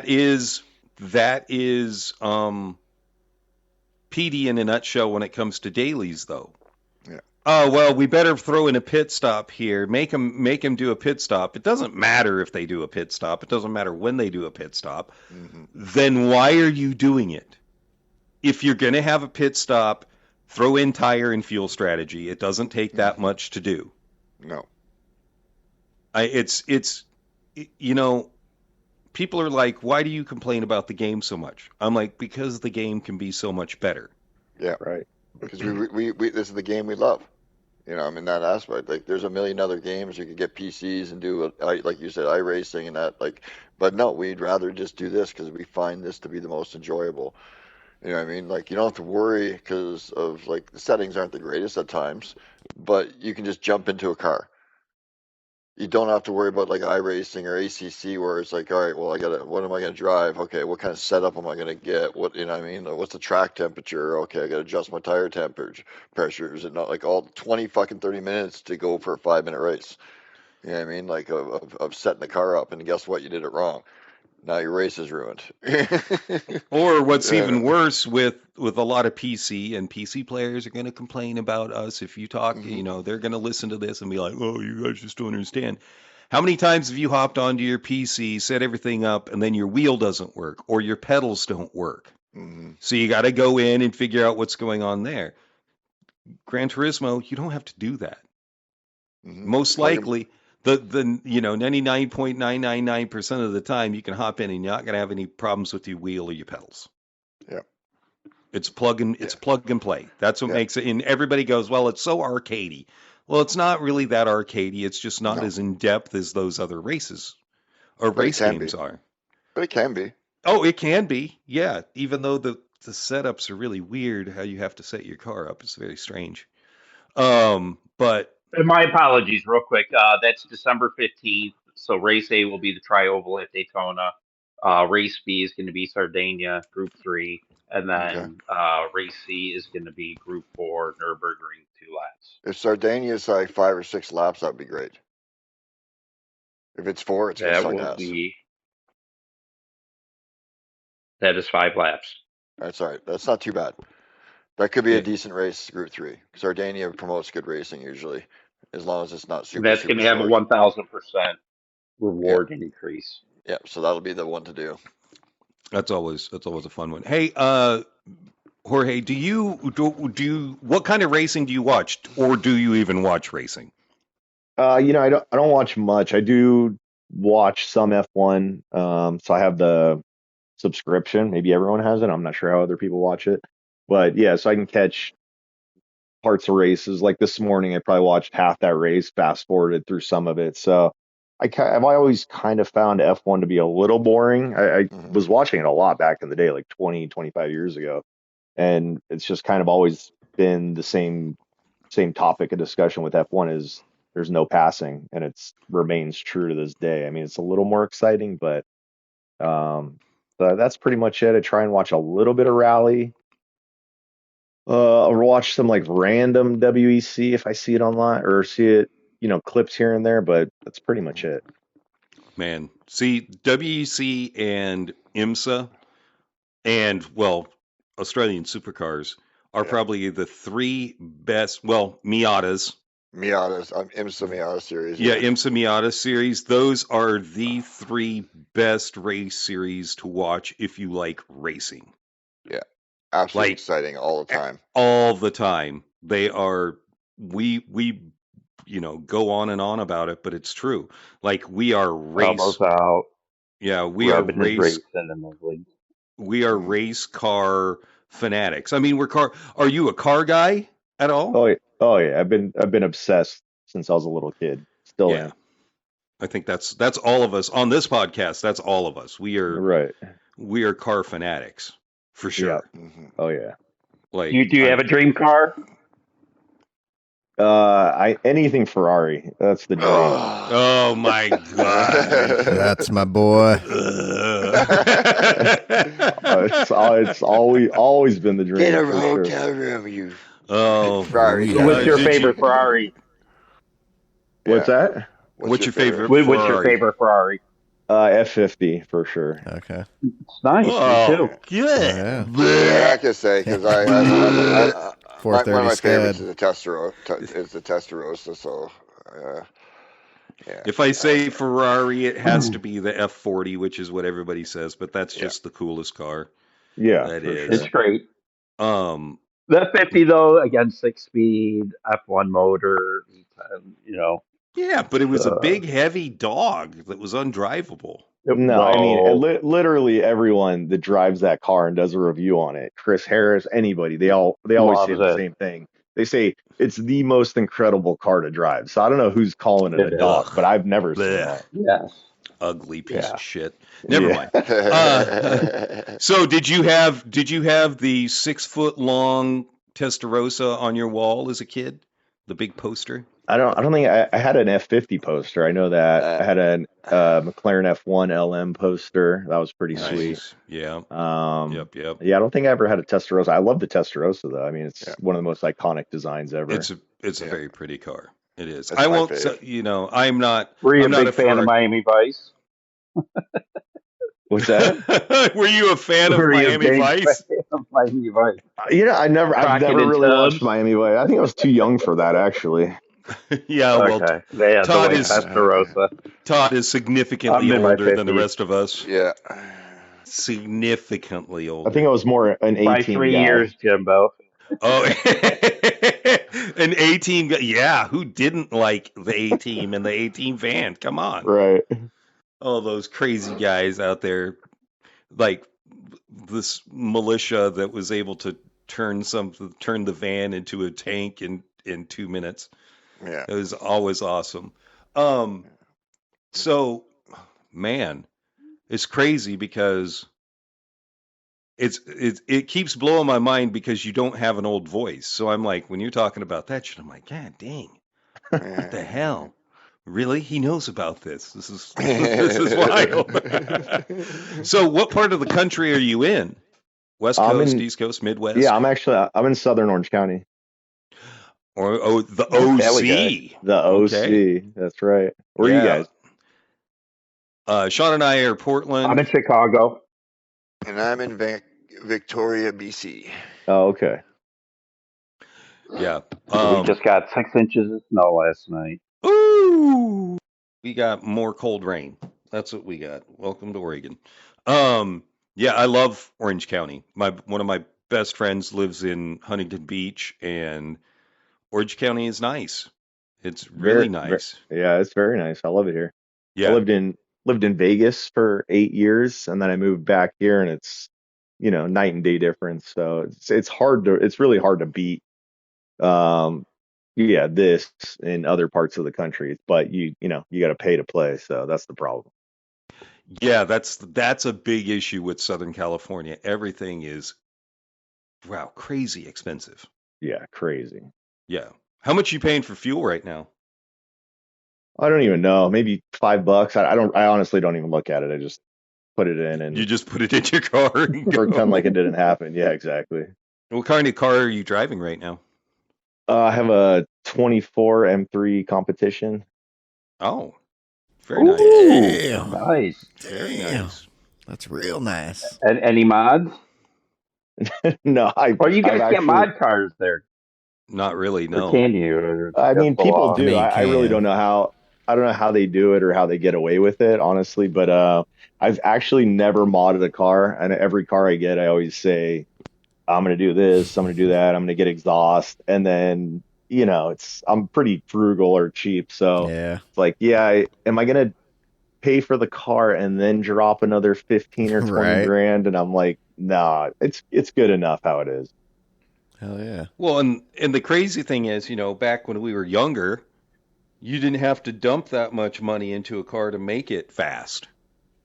that is PD in a nutshell when it comes to dailies, though. Yeah. Oh well, we better throw in a pit stop here. Make them do a pit stop. It doesn't matter if they do a pit stop. It doesn't matter when they do a pit stop. Mhm. Then why are you doing it? If you're going to have a pit stop, throw in tire and fuel strategy. It doesn't take that much to do. No. People are like, why do you complain about the game so much? I'm like, because the game can be so much better. Yeah. Right. Because we this is the game we love. In that aspect, like there's a million other games you could get PCs and do, like you said, iRacing and that. Like, but no, we'd rather just do this because we find this to be the most enjoyable. You know what I mean? Like you don't have to worry because of like the settings aren't the greatest at times, but you can just jump into a car. You don't have to worry about like iRacing or ACC where it's like, all right, well, what am I gonna drive? Okay, what kind of setup am I gonna get? What I mean? What's the track temperature? Okay, I gotta adjust my tire pressures and not like all 20 fucking 30 minutes to go for a 5-minute race. You know what I mean? Like of setting the car up and guess what? You did it wrong. Now your race is ruined. Or what's Yeah. even worse with a lot of PC players are going to complain about us. If you talk, they're going to listen to this and be like, oh, you guys just don't understand. How many times have you hopped onto your PC, set everything up, and then your wheel doesn't work or your pedals don't work? Mhm. So you got to go in and figure out what's going on there. Gran Turismo, you don't have to do that. Mhm. Most Plug 'em- likely, the 99.999% of the time you can hop in and you're not going to have any problems with your wheel or your pedals. Yeah. It's plug and play. That's what Yeah. makes it. And everybody goes, well, it's so arcadey. Well, it's not really that arcadey. It's just not No. as in depth as those other races or But it race can games be. are. But it can be. Oh, it can be. Yeah. Even though the setups are really weird, how you have to set your car up. It's very strange. But And my apologies, real quick. That's December 15th. So race A will be the Tri-Oval at Daytona. Race B is going to be Sardinia, Group 3. And then race C is going to be Group 4, Nürburgring, 2 laps. If Sardinia is like 5 or 6 laps, that'd be great. If it's 4, it's gonna That suck will ass. that is 5 laps. That's all right. That's not too bad. That could be Yeah. a decent race, Group 3. Sardinia promotes good racing usually, as long as it's not super. That's super going to have a short. 1,000% reward increase. Yeah, so that'll be the one to do. that's always a fun one. Hey, Jorge, do you what kind of racing do you watch, or do you even watch racing? I don't watch much. I do watch some F1. So I have the subscription. Maybe everyone has it. I'm not sure how other people watch it. But yeah, so I can catch parts of races. Like this morning, I probably watched half that race, fast forwarded through some of it. So I've always kind of found F1 to be a little boring. I was watching it a lot back in the day, like 20, 25 years ago. And it's just kind of always been the same topic of discussion with F1 is there's no passing, and it's remains true to this day. I mean, it's a little more exciting, but that's pretty much it. I try and watch a little bit of rally. I'll watch some like random WEC if I see it online or see it, clips here and there, but that's pretty much it. Man, see, WEC and IMSA and, well, Australian supercars are probably the 3 best, well, Miatas. Miatas, IMSA Miata series. Yeah, IMSA Miata series. Those are the 3 best race series to watch if you like racing. Yeah, absolutely Like, exciting all the time. All the time. They are, we go on and on about it, but it's true. Like, we are race. Elbows out. Yeah, we are Rubbing his race. racing in the league. We are race car fanatics. I mean, are you a car guy at all? Oh yeah. I've been obsessed since I was a little kid. Still am. I think that's all of us on this podcast. That's all of us. We are car fanatics for sure. Yeah. Mhm. Oh yeah. Like, Do you have a dream car? Anything Ferrari. That's the dream. oh my god. That's my boy. It's always been the dream. Get a for sure. hotel room, you. Oh, Ferrari. Yeah. What's your Did you- favorite Ferrari? What's that? What's your favorite? What's your Ferrari? favorite Ferrari? F50 for sure. Okay. It's nice. Oh, Me too. good. Yeah. Yeah, I can say because one of my 430 favorites Scud. is the Testarossa. So, yeah. If I say Ferrari, it has to be the F40, which is what everybody says, but that's just the coolest car. Yeah, That for is. It's great. Um, The 50 though, again, 6-speed F1 motor. yeah, but it was a big, heavy dog that was undrivable. No, I mean, literally everyone that drives that car and does a review on it, Chris Harris, anybody, they always Loves say the it. same thing. They say it's the most incredible car to drive. So I don't know who's calling it a It dog, is. but I've never seen Blech. that. Yes. Ugly piece Yeah. of shit. Never Yeah. mind. So did you have the 6 foot long Testarossa on your wall as a kid? The big poster? I don't think I had an F50 poster. I know that I had a McLaren F1 LM poster. That was pretty sweet. Nice. Yeah. Yep. Yep. Yeah, I don't think I ever had a Testarossa. I love the Testarossa though. I mean, it's one of the most iconic designs ever. It's a very pretty car. It is. That's I my won't fave. say, I'm not Were you I'm a not big fan of Miami Vice? What's that? Were you a fan of Were you a Miami big Vice? fan of Miami Vice? I've never Crockett and really Tubbs? watched Miami Vice. I think I was too young for that actually. Yeah, well, Okay. They had Todd the white is- Testarossa. Todd is significantly I'm in my older than the 50s. rest of us. Yeah. Significantly older. I think I was more an 18 By 3 guy. years, Jimbo. Oh, an A-team. Yeah, who didn't like the A-team and the A-team van? Come on. Right. All those crazy guys out there, like this militia that was able to turn the van into a tank in 2 minutes. Yeah. It was always awesome. So, man, it's crazy because it keeps blowing my mind because you don't have an old voice. So I'm like, when you're talking about that shit, I'm like, God dang, what the hell? Really? He knows about this. This is wild. So what part of the country are you in? West Coast, East Coast, Midwest? Yeah, I'm in Southern Orange County. Or the OC. The OC. Okay. That's right. Where are you guys? Sean and I are Portland. I'm in Chicago. And I'm in Victoria, BC. Oh, okay. Yeah. We just got 6 inches of snow last night. Ooh, we got more cold rain. That's what we got. Welcome to Oregon. Yeah, I love Orange County. One of my best friends lives in Huntington Beach, and Orange County is nice. It's really nice. Yeah, it's very nice. I love it here. Yeah. I lived in Vegas for 8 years, and then I moved back here, and it's night and day difference. So it's really hard to beat. This in other parts of the country, but you got to pay to play, so that's the problem. Yeah, that's a big issue with Southern California. Everything is crazy expensive. Yeah, crazy. Yeah. How much are you paying for fuel right now? I don't even know. Maybe $5. I honestly don't even look at it. I just put it in and You just put it in your car and go. pretend like it didn't happen. Yeah, exactly. What kind of car are you driving right now? I have a 24 M3 competition. Oh, very nice. Damn. Nice. Very Damn. nice. That's real nice. And any mods? No, Or you guys I've get actually- mod cars there? Not really, Or no. can you? Or I mean, that's the people law? do. I mean, you I really can. don't know how. I don't know how they do it or how they get away with it, honestly. But I've actually never modded a car, and every car I get, I always say, "I'm going to do this. I'm going to do that. I'm going to get exhaust," and then I'm pretty frugal or cheap, so Yeah. it's like, am I going to pay for the car and then drop another 15 or 20 Right. grand? And I'm like, nah, it's good enough how it is. Hell yeah. Well, and the crazy thing is, back when we were younger, You didn't have to dump that much money into a car to make it fast.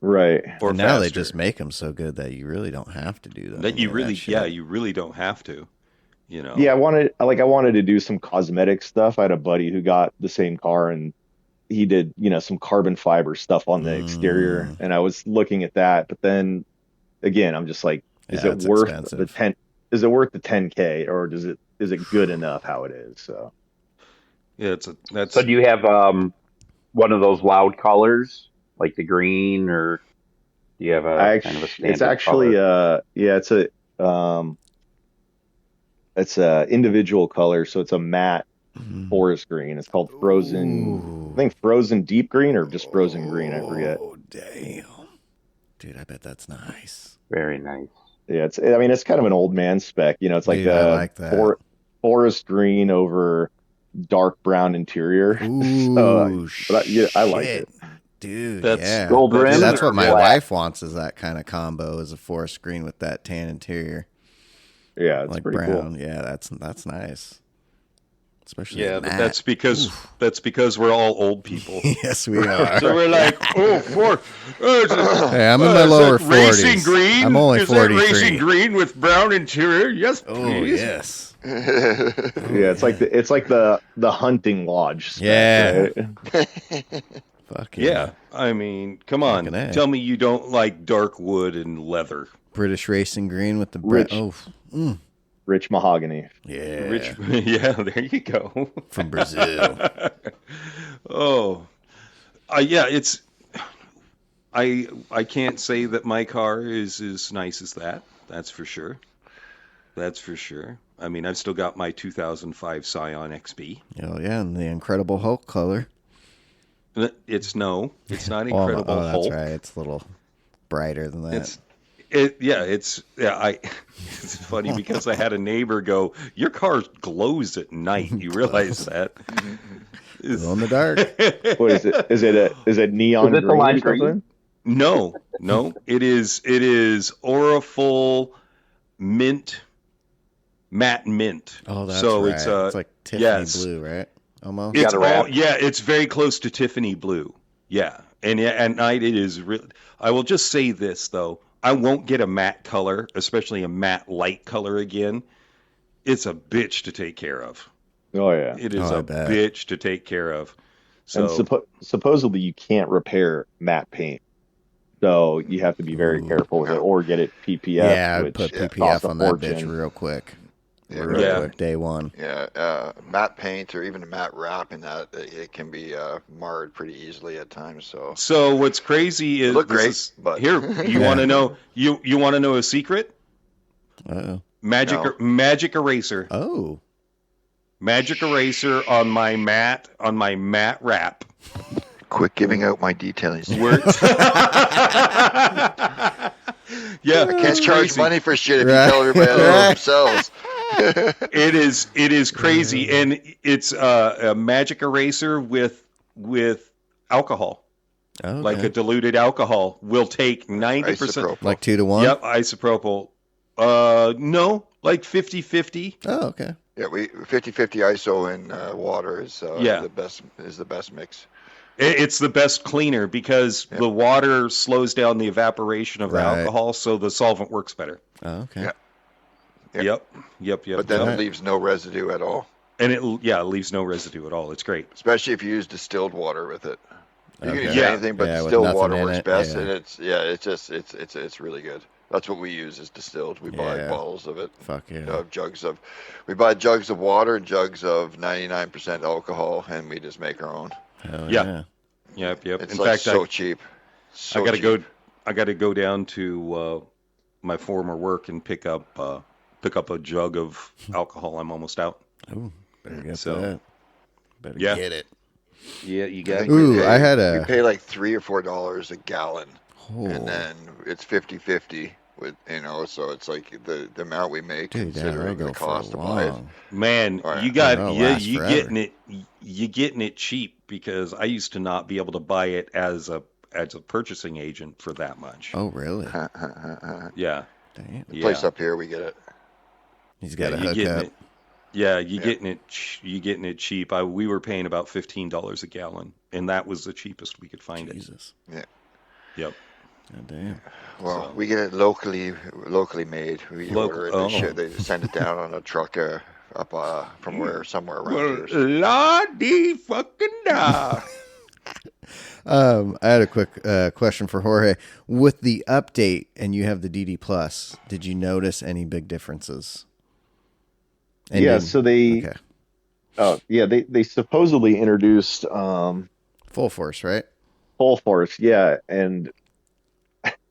Right. Or and now faster. they just make them so good that you really don't have to do That you really, shit. you really don't have to. You know. Yeah, I wanted to do some cosmetic stuff. I had a buddy who got the same car and he did, some carbon fiber stuff on the exterior, and I was looking at that, but then again, I'm just like, is it worth expensive. the 10? Is it worth the 10K, or is it good enough how it is? So Yeah, that's. So do you have one of those loud colors, like the green, or do you have kind of a standard it's actually color? it's a individual color, so it's a matte forest green. It's called frozen. I think frozen deep green or just frozen green. I forget. Oh damn, dude! I bet that's nice. Very nice. Yeah, it's kind of an old man spec. It's like I like that. Forest green over dark brown interior. Ooh, I like it, dude. That's gold rim. Dude, that's what my black. wife wants. Is that kind of combo? Is a forest green with that tan interior. Yeah, it's like pretty brown. cool. Yeah, that's nice. Especially but matte. that's because we're all old people. Yes, we are. So we're like, Hey, I'm in my lower 40s. Racing green. I'm only Is 43. that racing green with brown interior? Yes, Oh please. yes. Yeah, it's like the hunting lodge spec, Yeah. right? Fuck Yeah, I mean, come on. Fucking A. Tell me you don't like dark wood and leather. British racing green with the Rich. Rich mahogany. yeah. Rich, yeah, there you go. From Brazil. Oh, yeah. It's I can't say that my car is as nice as that. That's for sure. That's for sure. I mean, I've still got my 2005 Scion XB. Oh yeah, and the Incredible Hulk color. It's not Oh, Incredible that's Hulk. right. It's a little brighter than that. It's funny because I had a neighbor go, "Your car glows at night." You realize that? Glow in the dark. What is it? Is it neon Is it the green or lime green? something? No. It is Auriful mint, matte mint. Oh, that's so right. It's like Tiffany yes. blue, right? Almost. It's got a wrap. it's very close to Tiffany blue. Yeah, and at night it is real. I will just say this though, I won't get a matte color, especially a matte light color again. It's a bitch to take care of. Oh yeah. It is I a bet. bitch to take care of. So And supposedly you can't repair matte paint, so you have to be very careful with it, or get it PPF. Yeah, I'd which put costs PPF a on that fortune. bitch real quick. Yeah, Real Yeah. quick, day one. Yeah, matte paint or even a matte wrap in that, it can be marred pretty easily at times. So what's crazy is look this great, is- but here you Yeah. want to know you want to know a secret? Uh-oh. Magic eraser. Oh. Magic eraser on my matte wrap. quit giving out my details. Yeah, I can't it's charge crazy. money for shit if Right. you tell everybody to Right. themselves. It is crazy, and it's a magic eraser with alcohol, Oh, okay. like a diluted alcohol. Will take 90%. Isopropyl. Like 2-to-1? Yep, isopropyl. No, like 50-50. Oh, okay. Yeah, we 50-50 ISO in water is Yeah. the best mix. It's the best cleaner because Yep. the water slows down the evaporation of the Right. alcohol, so the solvent works better. Oh, okay. Yeah. Yep. But then Right. it leaves no residue at all, And it leaves no residue at all. It's great. especially if you use distilled water with it. You can Okay. use Yeah. anything, but Yeah, with distilled nothing water in works it, best, yeah. and it's really good. That's what we use is distilled. We buy Yeah. bottles of it. Fuck yeah. We buy jugs of water and jugs of 99% alcohol, and we just make our own. Hell Yeah. yeah. Yep. It's In like fact, so cheap. So I gotta cheap. I gotta go down to my former work and pick up a jug of alcohol. I'm almost out. Ooh, better get So, that. Better yeah. get it. Yeah, you I got think it. Ooh, we pay, I had we a... pay like $3 or $4 a gallon, Oh, and then it's 50-50 with so it's like the amount we make dude, that considering will the go for cost to buy it. long. Man, All right. you got It'll yeah, last you forever. getting it cheap because I used to not be able to buy it as a purchasing agent for that much. Oh, really? The Yeah. Damn. Yeah. place up here we get it. He's got a you getting hookup. it. Yeah, you getting it cheap. We were paying about $15 a gallon, and that was the cheapest we could find Jesus. Yeah. Yep. God damn. Well, So- we get it locally made. We order it. Oh. They send it down on a truck up from somewhere around here. La di fucking da. I had a quick question for Jorge. With the update, and you have the DD Plus, did you notice any big differences? And Yeah, then- so they okay. oh yeah, they supposedly introduced Full force, right? full force, yeah, and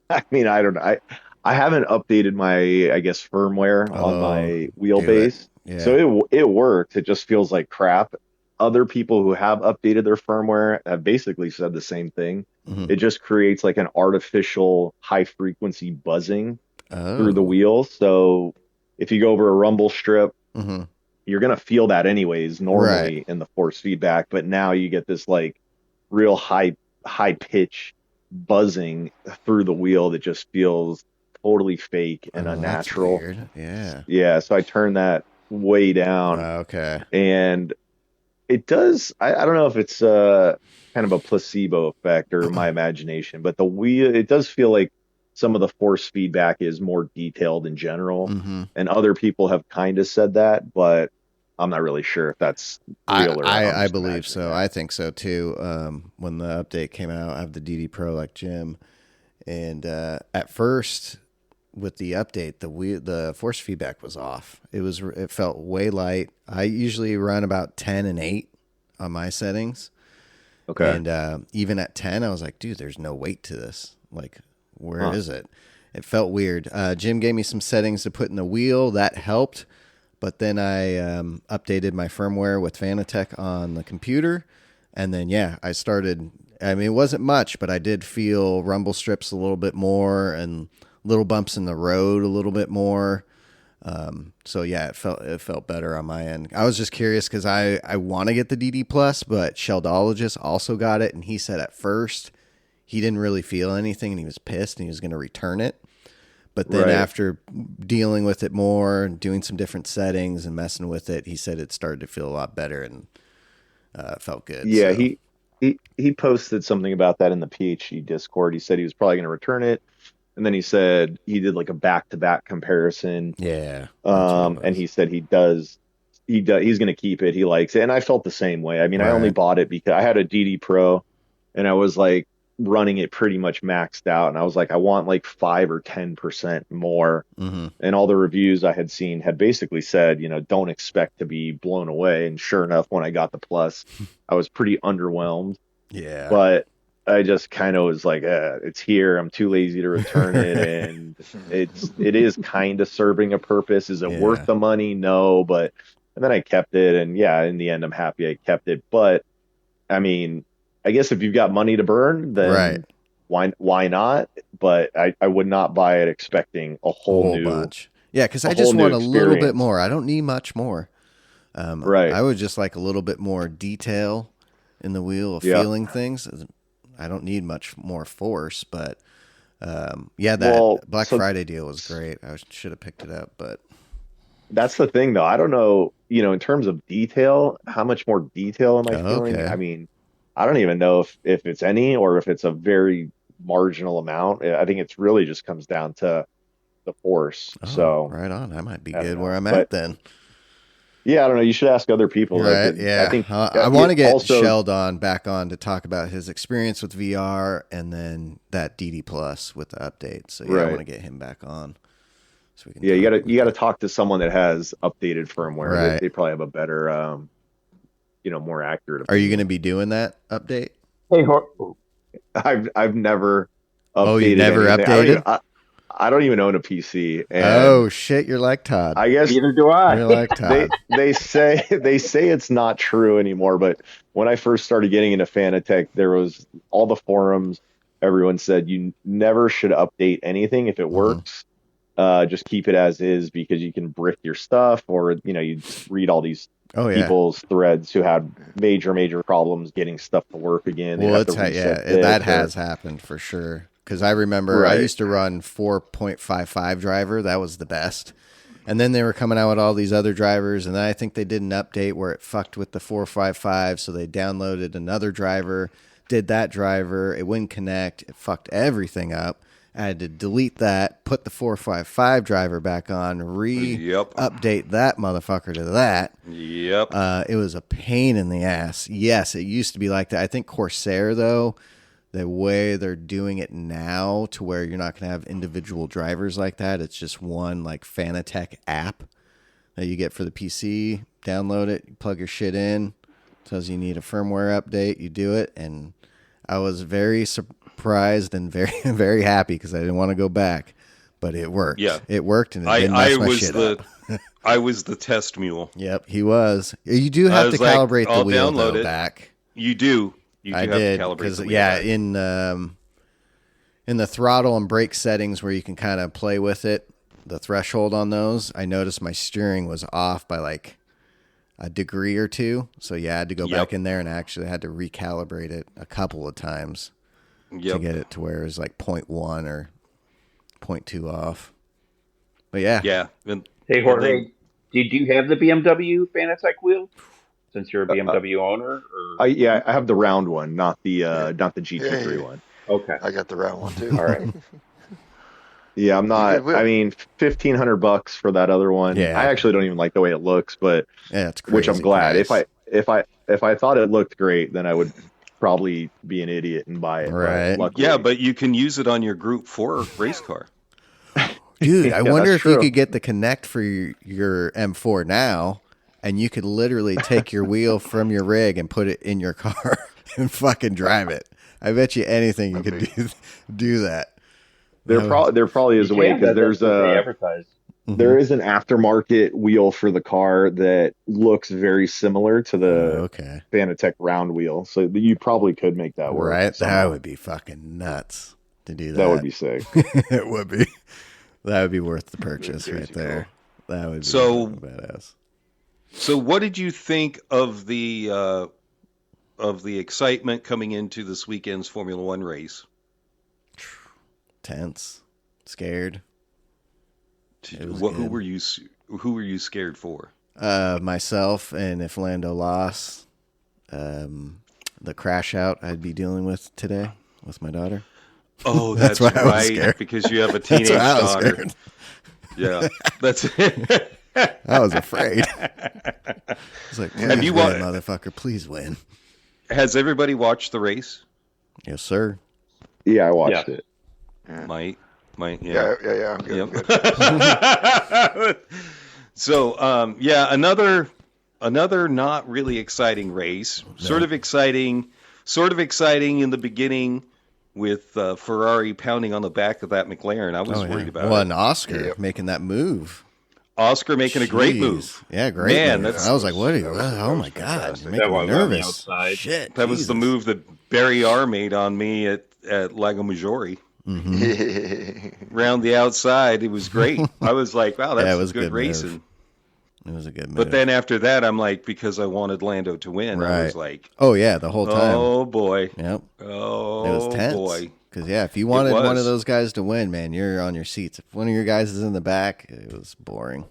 I mean I don't know. I haven't updated my I guess firmware on my wheelbase. Yeah. So it works. It just feels like crap. Other people who have updated their firmware have basically said the same thing. Mhm. It just creates like an artificial high frequency buzzing through the wheels. So if you go over a rumble strip, Mm-hmm. you're going to feel that anyways normally in the force feedback, but now you get this like real high pitch buzzing through the wheel that just feels totally fake and unnatural. That's weird. Yeah. Yeah, so I turned that way down Okay. and it does I don't know if it's kind of a placebo effect or my imagination, but the wheel it does feel like some of the force feedback is more detailed in general, Mm-hmm. and other people have kind of said that, but I'm not really sure if that's real or not. I believe so. I think so too. When the update came out, I have the DD Pro like Jim, and at first with the update, the force feedback was off. It felt way light. I usually run about 10 and 8 on my settings. Okay. And even at 10, I was like, dude, there's no weight to this. Like, where is it? It felt weird. Jim gave me some settings to put in the wheel. That helped. But then I updated my firmware with Fanatec on the computer. And then, yeah, I started. I mean, it wasn't much, but I did feel rumble strips a little bit more and little bumps in the road a little bit more. So yeah, it felt better on my end. I was just curious because I want to get the DD Plus, but Sheldologist also got it, and he said at first he didn't really feel anything, and he was pissed, and he was going to return it. But then after dealing with it more, doing some different settings and messing with it, he said it started to feel a lot better and felt good. Yeah, so. he posted something about that in the PHG Discord. He said he was probably going to return it. And then he said he did like a back-to-back comparison. Yeah. And he said he's going to keep it. He likes it. And I felt the same way. I mean, I only bought it because I had a DD Pro and I was like running it pretty much maxed out. And I was like, I want like 5 or 10% more. Mm-hmm. And all the reviews I had seen had basically said, don't expect to be blown away. And sure enough, when I got the Plus, I was pretty underwhelmed. Yeah. But I just kind of was like, it's here. I'm too lazy to return it, and it is kind of serving a purpose. Is it worth the money? No, and then I kept it, and yeah, in the end, I'm happy I kept it. But I mean, I guess if you've got money to burn, then why not? But I would not buy it expecting a whole new bunch. Yeah, because I just want a little bit more. I don't need much more. I would just like a little bit more detail in the wheel of feeling things. I don't need much more force, but Black Friday deal was great. I should have picked it up, but that's the thing, though. I don't know, in terms of detail, how much more detail am I feeling? Okay. I mean, I don't even know if it's any or if it's a very marginal amount. I think it's really just comes down to the force. So right on. I might be good where I'm at then. Yeah, I don't know. You should ask other people. Right? I think I want to get Sheldon back on to talk about his experience with VR and then that DD Plus with the update. So I want to get him back on. So we can you got to talk to someone that has updated firmware. Right. They probably have a better, more accurate. Are you going to be doing that update? Hey, I've never updated. Oh, you never anything. updated? I don't even own a PC. And oh shit, you're like Todd. I guess neither do I. You're like Todd. they say it's not true anymore. But when I first started getting into Fanatec, there was all the forums. Everyone said you never should update anything if it works. Just keep it as is because you can brick your stuff, or you just read all these people's threads who had major problems getting stuff to work again. Well, that has happened for sure. Because I remember I used to run 4.55 driver. That was the best. And then they were coming out with all these other drivers, and then I think they did an update where it fucked with the 455, so they downloaded another driver, did that driver, it wouldn't connect, it fucked everything up. I had to delete that, put the 455 driver back on, update that motherfucker to that. Yep. It was a pain in the ass. Yes, it used to be like that. I think Corsair, though, the way they're doing it now to where you're not going to have individual drivers like that. It's just one like Fanatec app that you get for the PC. Download it, you plug your shit in. Tells you need a firmware update. You do it. And I was very surprised and very, very happy because I didn't want to go back. But it worked. Yeah. It worked and it didn't mess my shit up. I was the test mule. Yep, he was. You do have to calibrate the wheel though, back. You do. I did because in the throttle and brake settings where you can kind of play with it, the threshold on those, I noticed my steering was off by like a degree or two. So yeah, I had to go back in there and actually had to recalibrate it a couple of times to get it to where it was like 0.1 or 0.2 off. But yeah. Hey Jorge, did you have the BMW Fanatec wheel? Since you're a BMW owner, or? I have the round one, not the GT3 one. Okay, I got the round one too. All right. Yeah, I'm not. I mean, $1,500 for that other one. Yeah, I actually don't even like the way it looks, but it's crazy, which I'm glad. Price. If I thought it looked great, then I would probably be an idiot and buy it. Right? But you can use it on your Group 4 race car. Dude, I wonder if you could get the Connect for your M4 now. And you could literally take your wheel from your rig and put it in your car and fucking drive it. I bet you anything you could do that. There probably is a way because there is an aftermarket wheel for the car that looks very similar to the Fanatec round wheel. So you probably could make that work. Right? Somehow. That would be fucking nuts to do that. That would be sick. It would be. That would be worth the purchase right there. Cool. That would be badass. So what did you think of the excitement coming into this weekend's Formula One race? Tense, scared. Who were you scared for? Myself, and if Lando lost, the crash out I'd be dealing with today with my daughter. Oh, that's right, because you have a teenage daughter. Yeah, that's it. I was afraid. I was like, please win, motherfucker, please win. Has everybody watched the race? Yes, sir. Yeah, I watched it. Might, yeah. I'm good. So, another not really exciting race. No. Sort of exciting in the beginning with Ferrari pounding on the back of that McLaren. I was worried about it. Well, and Oscar making that move. Oscar making a great move. Yeah, great move. I was like, what are you? Oh, my God. You're making me nervous. Shit. That was the move that Barry R made on me at Lago Maggiore. Mm-hmm. Round the outside. It was great. I was like, wow, that's good racing. It was a good move. But then after that, I'm like, because I wanted Lando to win, I was like, oh, yeah, the whole time. Oh, boy. Yep. Oh, it was tense. Boy. Because, if you wanted one of those guys to win, man, you're on your seats. If one of your guys is in the back, it was boring.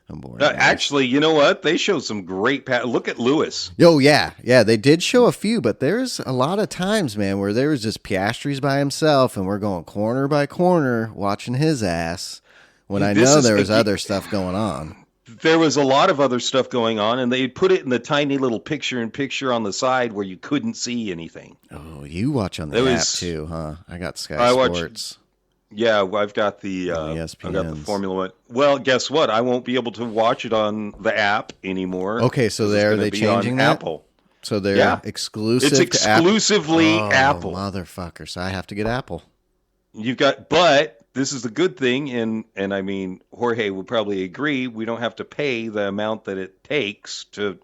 I'm boring. Actually, you know what? They showed some great look at Lewis. Oh, yeah. Yeah, they did show a few, but there's a lot of times, man, where there was just Piastri's by himself, and we're going corner by corner watching his ass when I know there was other stuff going on. There was a lot of other stuff going on, and they put it in the tiny little picture-in-picture on the side where you couldn't see anything. Oh, you watch on the app too, huh? I got Sky Sports. Yeah, I've got the I've got the Formula One. Well, guess what? I won't be able to watch it on the app anymore. Okay, so are they changing that? Apple. So they're exclusive. It's exclusively Apple. Motherfucker! So I have to get Apple. But this is the good thing, and I mean, Jorge would probably agree. We don't have to pay the amount that it takes to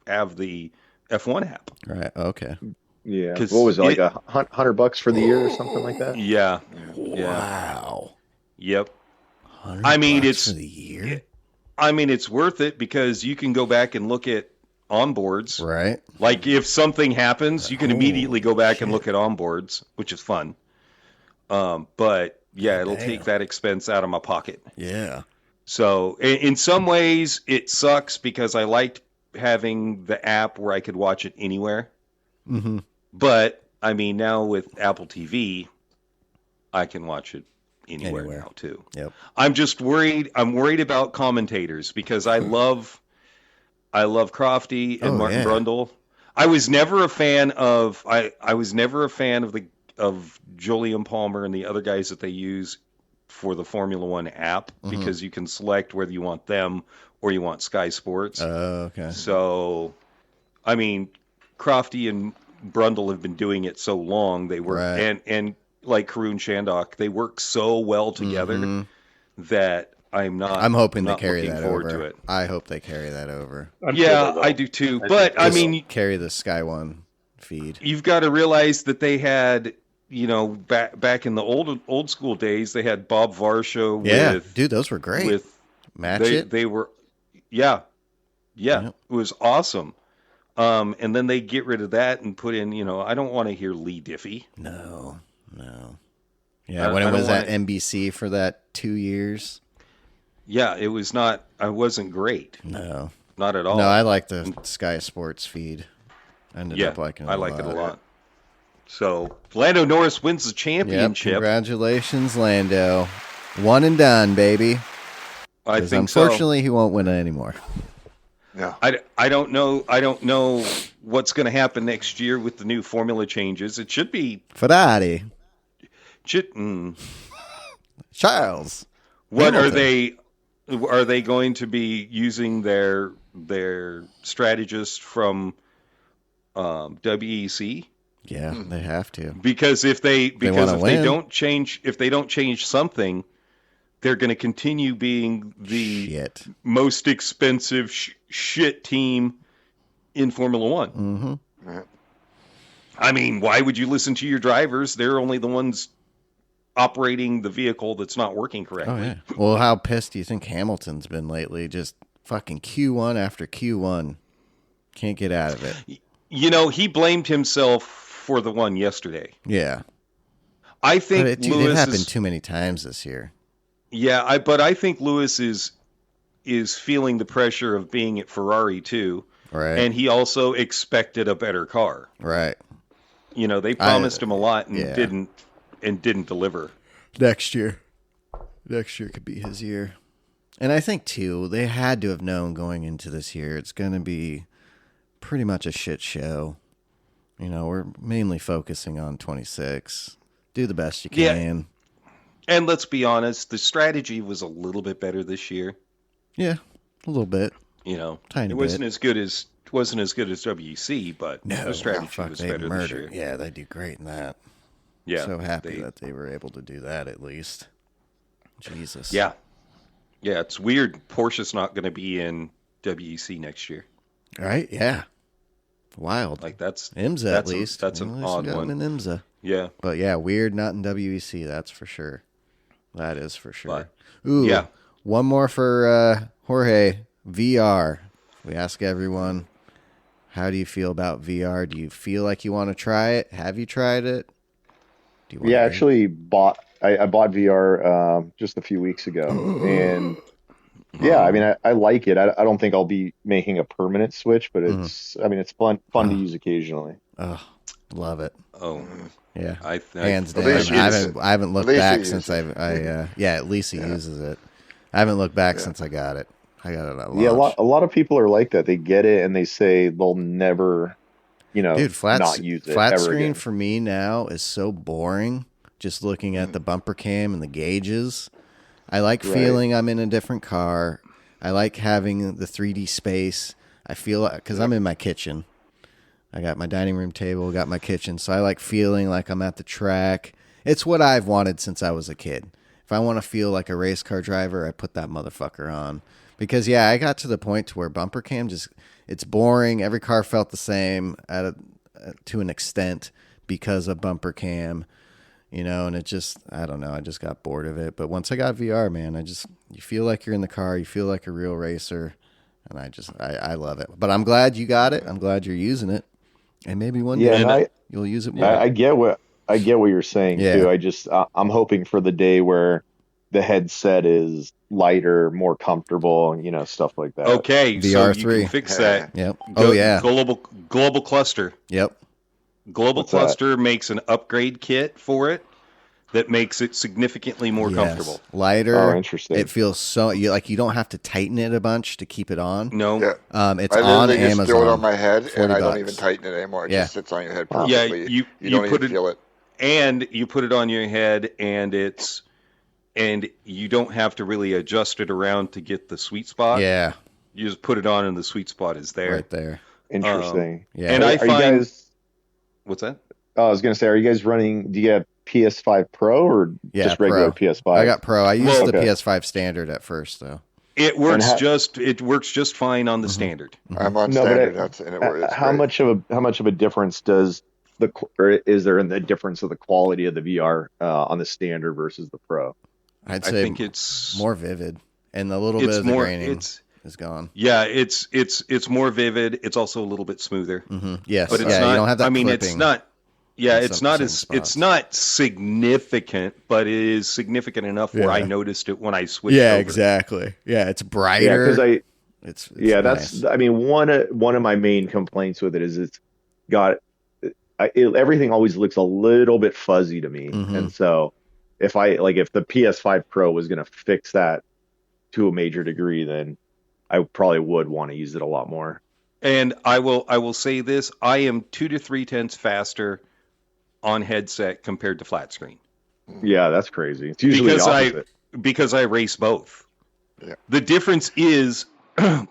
have the F1 app. Right. Okay. Yeah. What was it, like $100 for the year or something like that? Yeah. Wow. Yep. I mean, it's for the year. I mean, it's worth it because you can go back and look at onboards. Right. Like if something happens, you can immediately go back and look at onboards, which is fun. But yeah, it'll take that expense out of my pocket. Yeah. So in some ways, it sucks because I liked having the app where I could watch it anywhere. Mm-hmm. But I mean, now with Apple TV, I can watch it anywhere now too. Yep. I'm just worried. I'm worried about commentators because I love Crofty and Martin Brundle. I was never a fan of of Julian Palmer and the other guys that they use for the Formula One app because you can select whether you want them or you want Sky Sports. Oh, okay. So, I mean, Crofty and Brundle have been doing it so long. They work and like Karun Shandok, they work so well together that I'm hoping they carry that over. To it. I hope they carry that over. I do too. But I mean, carry the Sky One feed. You've got to realize that they had, back in the old school days, they had Bob Varsha. Dude, those were great. With they were, it was awesome. And then they get rid of that and put in, I don't want to hear Lee Diffie. No. Yeah, when it was at NBC for that 2 years. Yeah, it was not. I wasn't great. No, not at all. No, I like the Sky Sports feed. I ended up liking it. I liked it a lot. So Lando Norris wins the championship. Yep, congratulations, Lando! One and done, baby. I think unfortunately, he won't win it anymore. Yeah. I don't know. I don't know what's going to happen next year with the new formula changes. It should be Ferrari. Charles. What Hamilton. Are they going to be using their strategist from WEC? Yeah, they have to. Because if they don't change something, they're going to continue being the most expensive shit team in Formula One. Mm-hmm. Right. I mean, why would you listen to your drivers? They're only the ones operating the vehicle that's not working correctly. Oh, yeah. Well, how pissed do you think Hamilton's been lately? Just fucking Q1 after Q1. Can't get out of it. He blamed himself for the one yesterday. Yeah. I think it happened too many times this year. Yeah, but I think Lewis is feeling the pressure of being at Ferrari too. Right. And he also expected a better car. Right. They promised him a lot and didn't deliver. Next year could be his year. And I think too, they had to have known going into this year it's going to be pretty much a shit show. We're mainly focusing on 26. Do the best you can. Yeah. And let's be honest, the strategy was a little bit better this year. Yeah, a little bit. Tiny bit. Wasn't as good as WEC, but the strategy was better this year. Yeah, they do great in that. Yeah, so happy that they were able to do that at least. Jesus. Yeah, it's weird. Porsche's not going to be in WEC next year. Right? Yeah. Wild. Like that's IMSA at least. That's an odd one. In IMSA. Yeah. But yeah, weird not in WEC. That's for sure. That is for sure. But, yeah. One more for Jorge. VR. We ask everyone, how do you feel about VR? Do you feel like you want to try it? Have you tried it? Actually I bought VR just a few weeks ago, and I mean I like it. I don't think I'll be making a permanent switch, but it's fun to use occasionally. Oh, love it. Oh, yeah, hands down. I haven't looked back since at least he uses it. I haven't looked back since I got it. I got it at launch. Yeah, a lot of people are like that. They get it and they say they'll never, not use it. Flat screen again. For me now is so boring. Just looking at the bumper cam and the gauges. I like feeling I'm in a different car. I like having the 3D space. I feel because I'm in my kitchen. I got my dining room table, got my kitchen, so I like feeling like I'm at the track. It's what I've wanted since I was a kid. If I want to feel like a race car driver, I put that motherfucker on. Because, I got to the point to where bumper cam it's boring. Every car felt the same to an extent because of bumper cam, and it just, I don't know, I just got bored of it. But once I got VR, man, you feel like you're in the car, you feel like a real racer, and I love it. But I'm glad you got it. I'm glad you're using it. And maybe one day you'll use it more. I get what you're saying too. I'm hoping for the day where the headset is lighter, more comfortable, stuff like that. Okay, so you VR3. can fix that. Yep. Oh yeah. Global Cluster. Yep. Global What's that? Cluster makes an upgrade kit for it that makes it significantly more comfortable. Lighter. Oh, interesting. It feels so you don't have to tighten it a bunch to keep it on. No. Yeah. It's I on literally Amazon. just throw it on my head, and I don't $40. even tighten it anymore. It Yeah. just sits on your head Wow. perfectly. Yeah, you don't put even feel it. And you put it on your head, and you don't have to really adjust it around to get the sweet spot. Yeah. You just put it on, and the sweet spot is there. Right there. Interesting. Yeah. And Are I you find guys? what's that? Oh, I was gonna say, are you guys running? Do you have PS5 Pro or just regular Pro. PS5? I got Pro. I used the okay. PS5 standard at first though. It works just fine on the standard. I'm on No, but standard, and it works. how much of a difference does or is there in the difference of the quality of the VR on the standard versus the Pro? I'd I say think it's more vivid, and a little bit of the graining is gone. Yeah, it's more vivid. It's also a little bit smoother. Mm-hmm. Yes, But it's not. you don't have that. I mean, clipping it's not. Yeah, in it's some not spots. it's not significant, but it is significant enough where I noticed it when I switched. Yeah, over. exactly. Yeah, it's brighter. Yeah, because it's that's. nice. I mean, one of my main complaints with it is it's got everything always looks a little bit fuzzy to me, and so if the PS5 Pro was going to fix that to a major degree, then I probably would want to use it a lot more. And I will say this: I am 2 to 3 tenths faster on headset compared to flat screen. Yeah, that's crazy. It's usually the opposite. Because I race both. Yeah. The difference is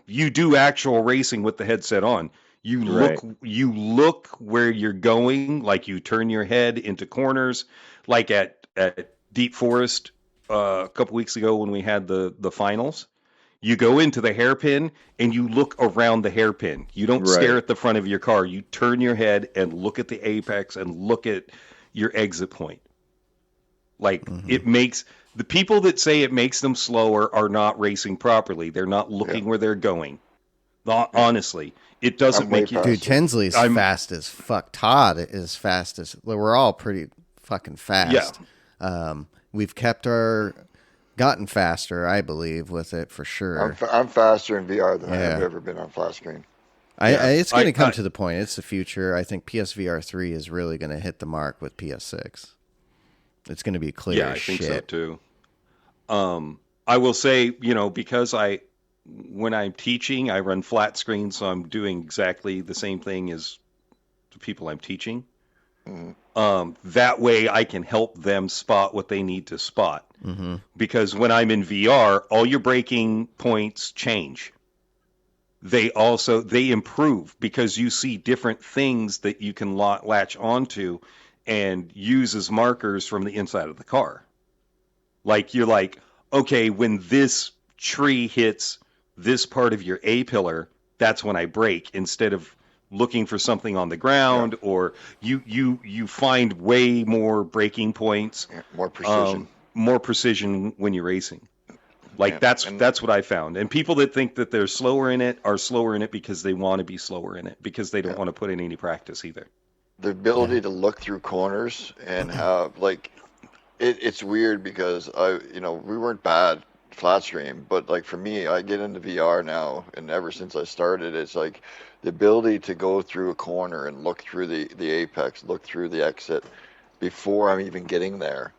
you do actual racing with the headset on. You look where you're going, like you turn your head into corners, like at Deep Forest a couple weeks ago when we had the finals. You go into the hairpin and you look around the hairpin. You don't stare at the front of your car. You turn your head and look at the apex and look at your exit point. Like it makes the people that say it makes them slower are not racing properly. They're not looking where they're going. Honestly, it doesn't make you. Dude, Tinsley's fast as fuck. Todd is fast as. We're all pretty fucking fast. Yeah. We've gotten faster, I believe, with it for sure. I'm faster in VR than I have ever been on flat screen. It's going to come to the point. It's the future. I think PSVR 3 is really going to hit the mark with PS6. It's going to be clear as shit. Yeah, I think so too. I will say, because when I'm teaching, I run flat screen, so I'm doing exactly the same thing as the people I'm teaching. That way I can help them spot what they need to spot. Because when I'm in VR, all your braking points change. They improve because you see different things that you can latch onto and use as markers from the inside of the car. Like you're like, okay, when this tree hits this part of your A pillar, that's when I brake, instead of looking for something on the ground, or you find way more braking points, more precision when you're racing. Like that's what I found. And people that think that they're slower in it are slower in it because they want to be slower in it, because they don't want to put in any practice either. The ability to look through corners and have it's weird because we weren't bad flat screen, but for me, I get into VR now, and ever since I started, it's like the ability to go through a corner and look through the apex, look through the exit before I'm even getting there.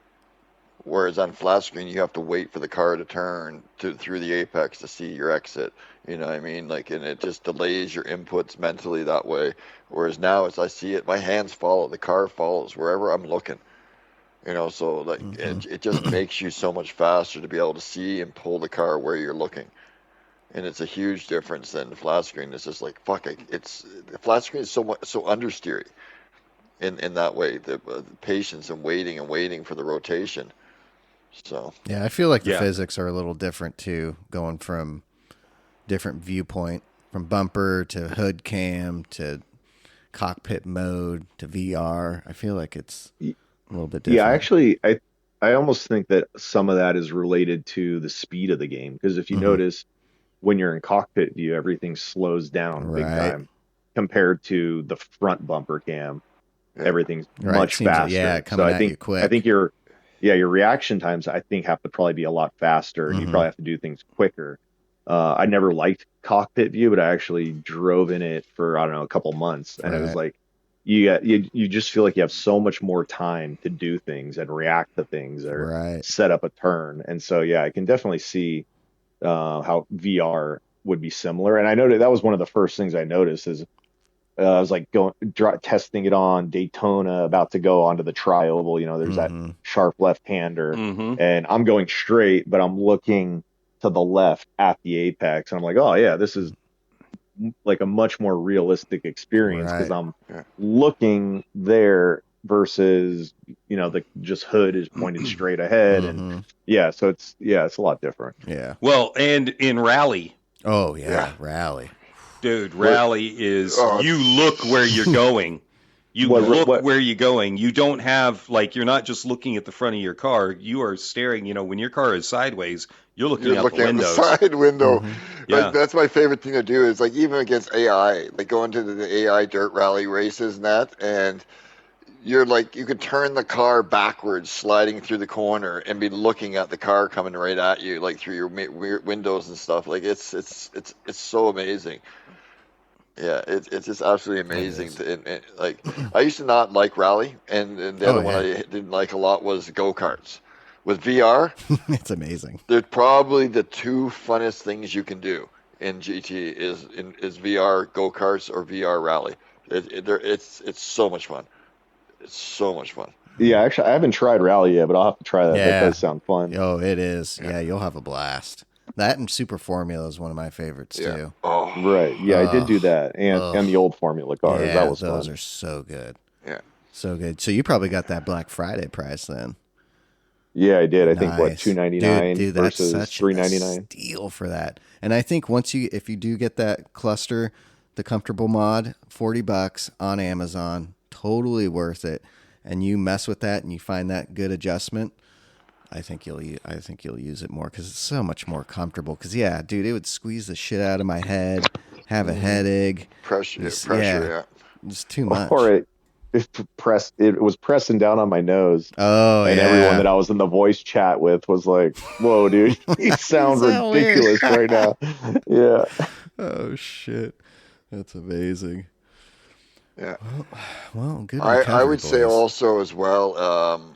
Whereas on flat screen, you have to wait for the car to turn through the apex to see your exit. You know what I mean? And it just delays your inputs mentally that way. Whereas now, as I see it, my hands follow, the car follows wherever I'm looking. So it just makes you so much faster to be able to see and pull the car where you're looking. And it's a huge difference than the flat screen. It's just like, the flat screen is so understeery in that way. The patience and waiting for the rotation. So yeah, I feel like the physics are a little different too, going from different viewpoint, from bumper to hood cam to cockpit mode to VR. I feel like it's a little bit different. Yeah, actually, I almost think that some of that is related to the speed of the game, because if you notice, when you're in cockpit view, everything slows down big time compared to the front bumper cam. Everything's much faster. Coming at you quick. I think you're your reaction times I think have to probably be a lot faster, and you probably have to do things quicker. I never liked cockpit view, but I actually drove in it for, I don't know, a couple months, and it was Right. like you just feel like you have so much more time to do things and react to things or Right. set up a turn. And so yeah, I can definitely see how VR would be similar. And I noted that was one of the first things I noticed is I was like testing it on Daytona, about to go onto the tri-oval. There's that sharp left-hander, and I'm going straight, but I'm looking to the left at the apex, and I'm like, oh yeah, this is like a much more realistic experience because Right. I'm looking there versus the just hood is pointed straight ahead, and so it's a lot different. Yeah. Well, and in rally, Oh yeah. Rally. dude, rally is Oh, you look where you're going. You look where you're going. You don't have, like, you're not just looking at the front of your car. You are staring, when your car is sideways, you're looking out the windows. At the side window. Yeah. Like, that's my favorite thing to do is, like, even against AI, like going to the AI dirt rally races and that, and you're like, you could turn the car backwards, sliding through the corner, and be looking at the car coming right at you, like through your windows and stuff. Like, it's so amazing. Yeah, it's just absolutely amazing. Like, I used to not like rally, and the other one I didn't like a lot was go-karts. With VR, It's amazing. they're probably the two funnest things you can do in GT is VR go-karts or VR rally. It's so much fun. It's so much fun. Yeah, actually, I haven't tried rally yet, but I'll have to try that. Yeah. That does sound fun. Oh, it is. Yeah, you'll have a blast. That and Super Formula is one of my favorites too. Oh, Right. Yeah, I did do that, and the old Formula cars. Yeah, That was those fun. are so good. yeah. So good. So you probably got that Black Friday price then. Yeah, I did. I think what Nice. $299 Dude, that's versus such $399. a steal for that. And I think if you do get that cluster, the comfortable mod, $40 on Amazon, totally worth it. And you mess with that and you find that good adjustment, I think you'll use it more because it's so much more comfortable. Because yeah, dude, it would squeeze the shit out of my head, have a headache, Pressure, Just- yeah. just too much. Or it was pressing down on my nose. Oh And yeah, everyone that I was in the voice chat with was like, "Whoa, dude, you sound sound ridiculous right now." Yeah. Oh shit, that's amazing. Yeah. Well, good. I recovery, would say boys. also as well,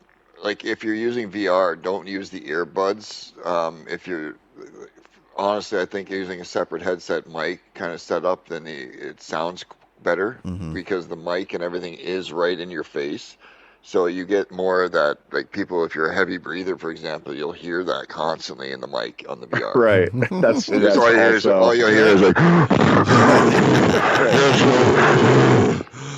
like if you're using VR, don't use the earbuds. If you're honestly, I think using a separate headset mic kind of set up, then it sounds better because the mic and everything is right in your face. So you get more of that, like people, if you're a heavy breather, for example, you'll hear that constantly in the mic on the VR. Right. That's all you hear is, also- all you hear is like,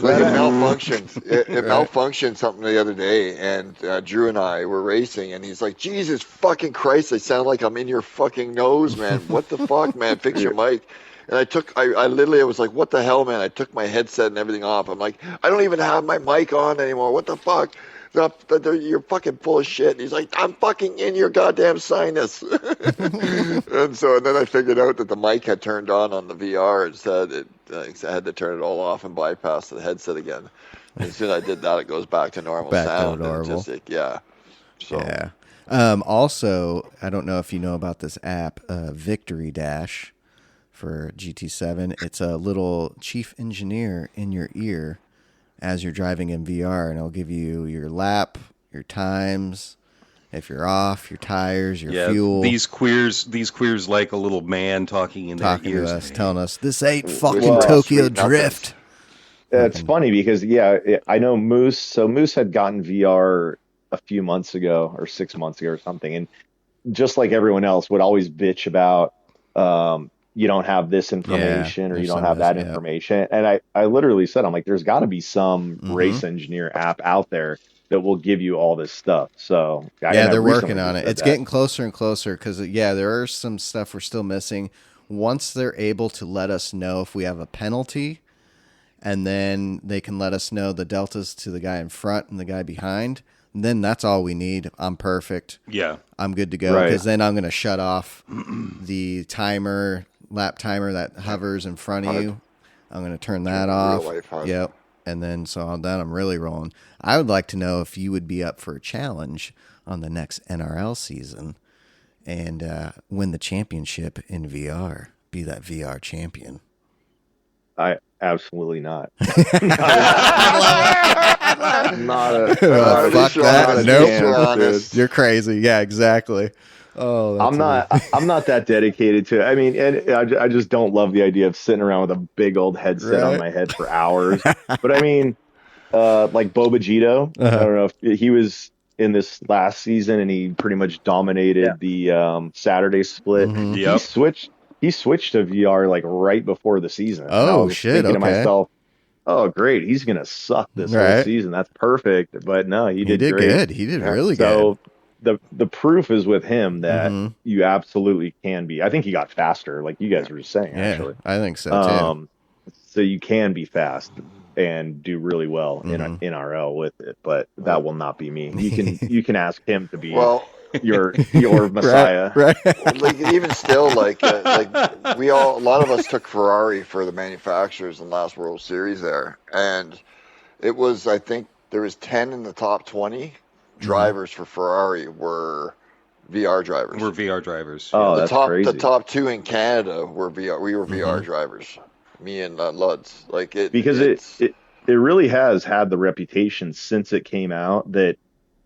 like it malfunctioned. It malfunctioned something the other day, and Drew and I were racing, and he's like, Jesus fucking Christ, I sound like I'm in your fucking nose, man. What the fuck, man? Fix your mic. And I literally was like, what the hell, man? I took my headset and everything off. I'm like, I don't even have my mic on anymore. What the fuck? You're fucking full of shit. And he's like, I'm fucking in your goddamn sinus. and then I figured out that the mic had turned on the VR. It said I had to turn it all off and bypass the headset again. And as soon as I did that, it goes back to normal Back to sound. normal. And it's just like, yeah. So Yeah. Also, I don't know if you know about this app, Victory Dash for GT7. It's a little chief engineer in your ear as you're driving in VR, and it'll give you your lap, your times, if you're off, your tires, your fuel. These queers like a little man talking in their talking ears. to us, telling us this ain't fucking Well, Tokyo sweet nothings. Drift. It's funny because I know Moose. So Moose had gotten VR a few months ago or 6 months ago or something, and just like everyone else, would always bitch about you don't have this information or you there's don't some have of that this, yeah. information. And I literally said, I'm like, there's got to be some race engineer app out there that will give you all this stuff. So Yeah, they're working on it. It's getting closer and closer because, there are some stuff we're still missing. Once they're able to let us know if we have a penalty, and then they can let us know the deltas to the guy in front and the guy behind, then that's all we need. I'm perfect. Yeah. I'm good to go Right. because then I'm going to shut off the lap timer that hovers in front of you. I'm going to turn that real off. life, huh? Yep. and then so on that I'm really rolling. I would like to know if you would be up for a challenge on the next NRL season and win the championship in VR. Be that VR champion. I absolutely not. Fuck that. Nope. Honest. You're crazy. Yeah, exactly. Oh, that's I'm not that dedicated to it. I mean, and I just don't love the idea of sitting around with a big old headset on my head for hours. But I mean, like Boba Gito, I don't know if he was in this last season and he pretty much dominated the Saturday split. Mhm. Yep. He switched to VR like right before the season. And I Oh, was shit. thinking to Okay. myself, oh great, he's gonna suck this whole season. That's perfect. But no, he did great. Good. He did really So good. the proof is with him that Mhm. you absolutely can be. I think he got faster, like you guys were just saying, Yeah, actually. I think so too. So you can be fast and do really well in NRL with it, but that will not be me. You can ask him to be Well, your messiah. Right. like even still, a lot of us took Ferrari for the manufacturers in the last World Series there, and it was, I think there was 10 in the top 20 drivers for Ferrari were VR drivers. We're VR drivers. Oh, the that's top crazy. the top 2 in Canada were VR. We were VR drivers. Me and Luds. Like it Because it's, it really has had the reputation since it came out that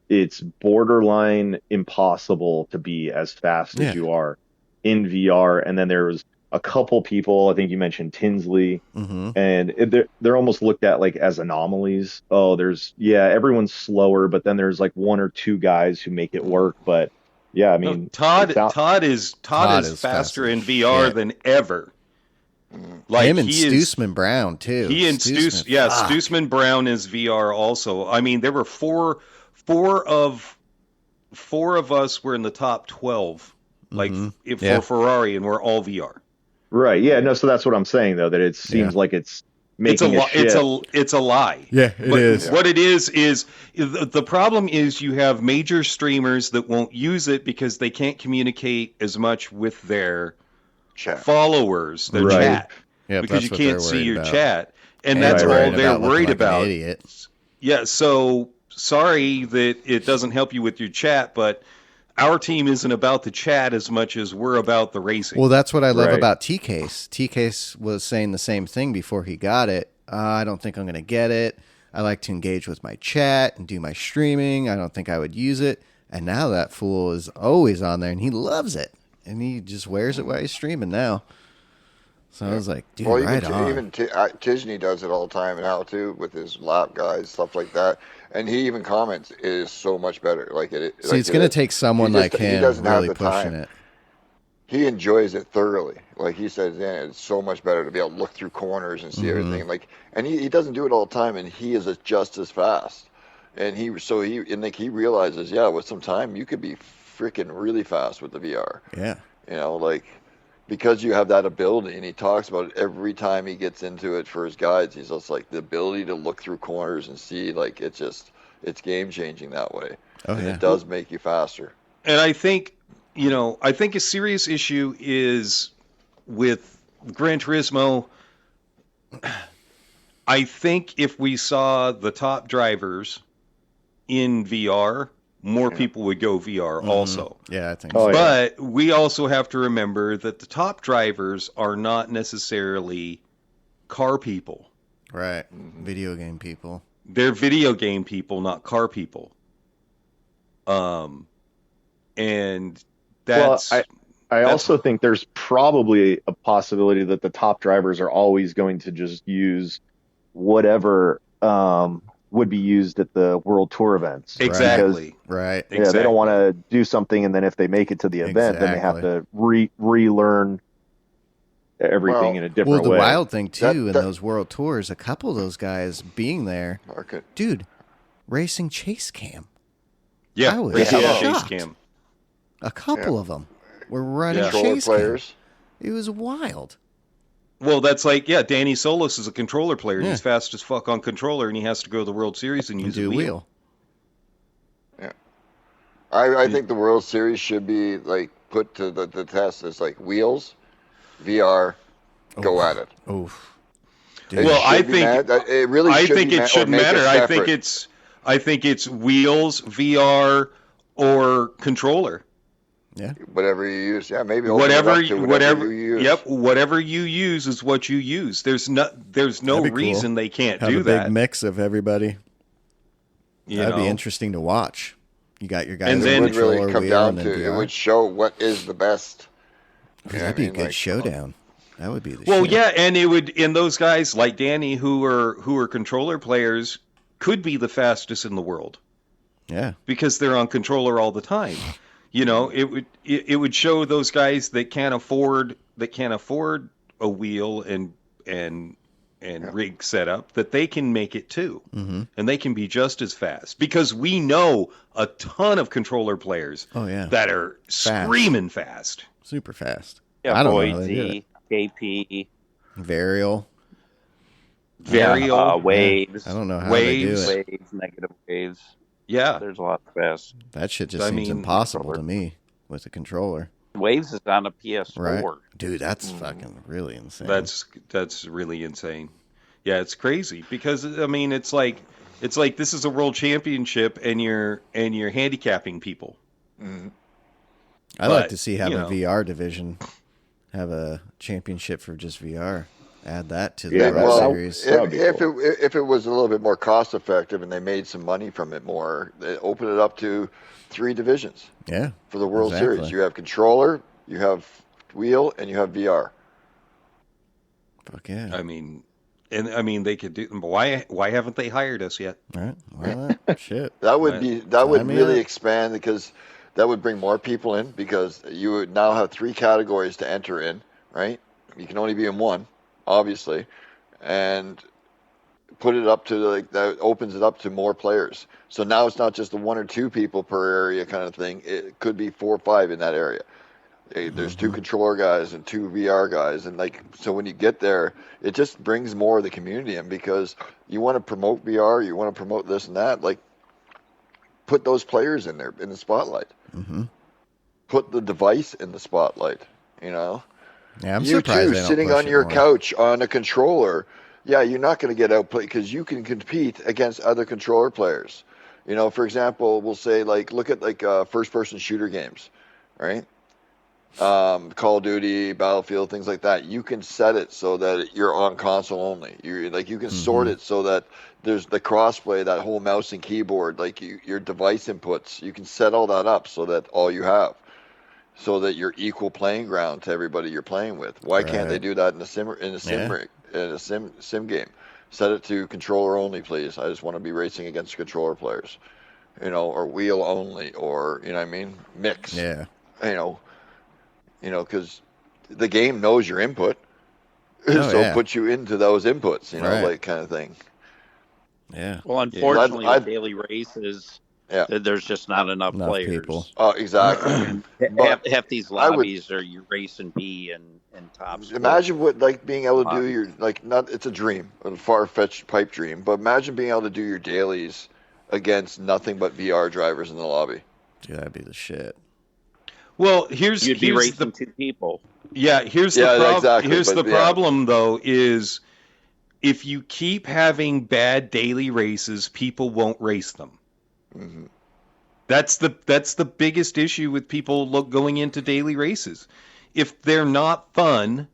it's borderline impossible to be as fast as you are in VR. And then there was a couple people, I think you mentioned Tinsley, and they're almost looked at like as anomalies. Oh, everyone's slower, but then there's like one or two guys who make it work. But yeah, I mean, Todd is faster in VR than ever. Like him and Stoosman Brown too. He and Stoosman Brown is VR also. I mean, there were four of us were in the top 12, for Ferrari, and we're all VR. Right. Yeah. No. So that's what I'm saying, though, that it seems like it's making it's a lie. Yeah, it is. What it is the problem is you have major streamers that won't use it because they can't communicate as much with their followers, their chat, because you can't see your chat, and that's all they're worried about. An idiot. Yeah. So sorry that it doesn't help you with your chat, but our team isn't about the chat as much as we're about the racing. Well, that's what I love about T-Case. T-Case was saying the same thing before he got it. I don't think I'm going to get it. I like to engage with my chat and do my streaming. I don't think I would use it. And now that fool is always on there, and he loves it. And he just wears it while he's streaming now. So I was like, dude, right on. Even Tisney does it all the time now, too, with his lap guys, stuff like that. And he even comments, it is so much better. It's going to take someone like him really pushing it. He enjoys it thoroughly. Like he says, it's so much better to be able to look through corners and see everything. And he doesn't do it all the time, and he is just as fast. And he realizes, with some time you could be freaking really fast with the VR. Yeah. Because you have that ability, and he talks about it every time he gets into it for his guides. He's just like the ability to look through corners and see, it's game changing that way. It does make you faster. And I think a serious issue is with Gran Turismo. I think if we saw the top drivers in VR, more people would go VR also. Yeah, I think so. But we also have to remember that the top drivers are not necessarily car people. Right. Video game people. They're video game people, not car people. And that's... Well, I also think there's probably a possibility that the top drivers are always going to just use whatever would be used at the World Tour events. Exactly. Right. Yeah, they don't want to do something, and then if they make it to the event, then they have to relearn everything in a different way. Well, the wild thing, too, in those World Tours, a couple of those guys being there, dude, racing chase cam. Yeah, I was chase cam. A couple of them were running chase players. Cam. It was wild. Well, that's Danny Solis is a controller player. Yeah. He's fast as fuck on controller, and he has to go to the World Series and use a wheel. Yeah. I think the World Series should be put to the test as wheels, VR, go at it. Oof. Dude. Well, I should be think it really I should think be it shouldn't or make matter. it I think it's wheels, VR, or controller. Yeah. whatever you use. Yeah, maybe open it up to whatever you use. Yep, whatever you use is what you use. There's no That'd be cool. reason they can't Have do a big that. mix of everybody. That'd be interesting to watch. You got your guys And on then- It would really controller, come wheel, down and then to it VR. would show what is the best. That'd be a good showdown. That would be the Well, shit. yeah, and those guys like Danny who are controller players could be the fastest in the world Yeah. because they're on controller all the time. You know, it would show those guys that can't afford a wheel and rig setup that they can make it too, and they can be just as fast because we know a ton of controller players. Oh, yeah. That are screaming fast. Super fast. Yeah, I don't know how they do Boise, KP, Varial. waves. I don't know how Waves. they do it. Waves, negative waves. Yeah, There's a lot of fast. That shit just I seems mean, impossible to me with a controller. Waves is on a PS4. Right. Dude, that's fucking really insane. that's really insane. Yeah, it's crazy because I mean it's like this is a world championship and you're handicapping people. I'd like but, to see have you a know. VR division, have a championship for just VR. Add that to the Yeah, World well, Series. if it was a little bit more cost effective and they made some money from it more, they open it up to 3 divisions Yeah. for the World Exactly. Series. You have controller, you have wheel, and you have VR. Fuck yeah. I mean, they could do. Why haven't they hired us yet? All right. Why not? Shit. That would Sign me really up. expand because that would bring more people in because you would now have 3 categories to enter in, right? You can only be in one, obviously, and put it up to that opens it up to more players. So now it's not just the 1 or 2 people per area kind of thing. It could be 4 or 5 in that area. There's 2 controller guys and 2 VR guys, and so when you get there, it just brings more of the community in because you want to promote VR, you want to promote this and that. Put those players in there in the spotlight. Put the device in the spotlight. You know, Yeah, I'm you surprised too they don't sitting push on it your more. couch on a controller. Yeah, you're not going to get outplayed because you can compete against other controller players. You know, for example, we'll say look at first-person shooter games, right? Call of Duty, Battlefield, things like that. You can set it so that you're on console only. You can sort it so that there's the crossplay, that whole mouse and keyboard, your device inputs. You can set all that up so that all you have, so that you're equal playing ground to everybody you're playing with. Why can't they Right. do that in a sim game? Set it to controller only, please. I just want to be racing against controller players, or wheel only, or what I mean, mix. Yeah. Because the game knows your input, Oh, so yeah. it puts you into those inputs, Right. kind of thing. Yeah. Well, unfortunately, I'd- with daily races, Yeah. there's just not enough players. people. Oh, exactly. But Half these I would- lobbies are your race and B and top. split. Imagine what being able to do your not. It's a dream, a far-fetched pipe dream, but imagine being able to do your dailies against nothing but VR drivers in the lobby. Dude, that'd be the shit. Well, here's You'd be here's racing the 2 people. here's the Yeah, problem. exactly, Here's but the yeah. problem though is if you keep having bad daily races, people won't race them. hmm That's the biggest issue with people going into daily races. If they're not fun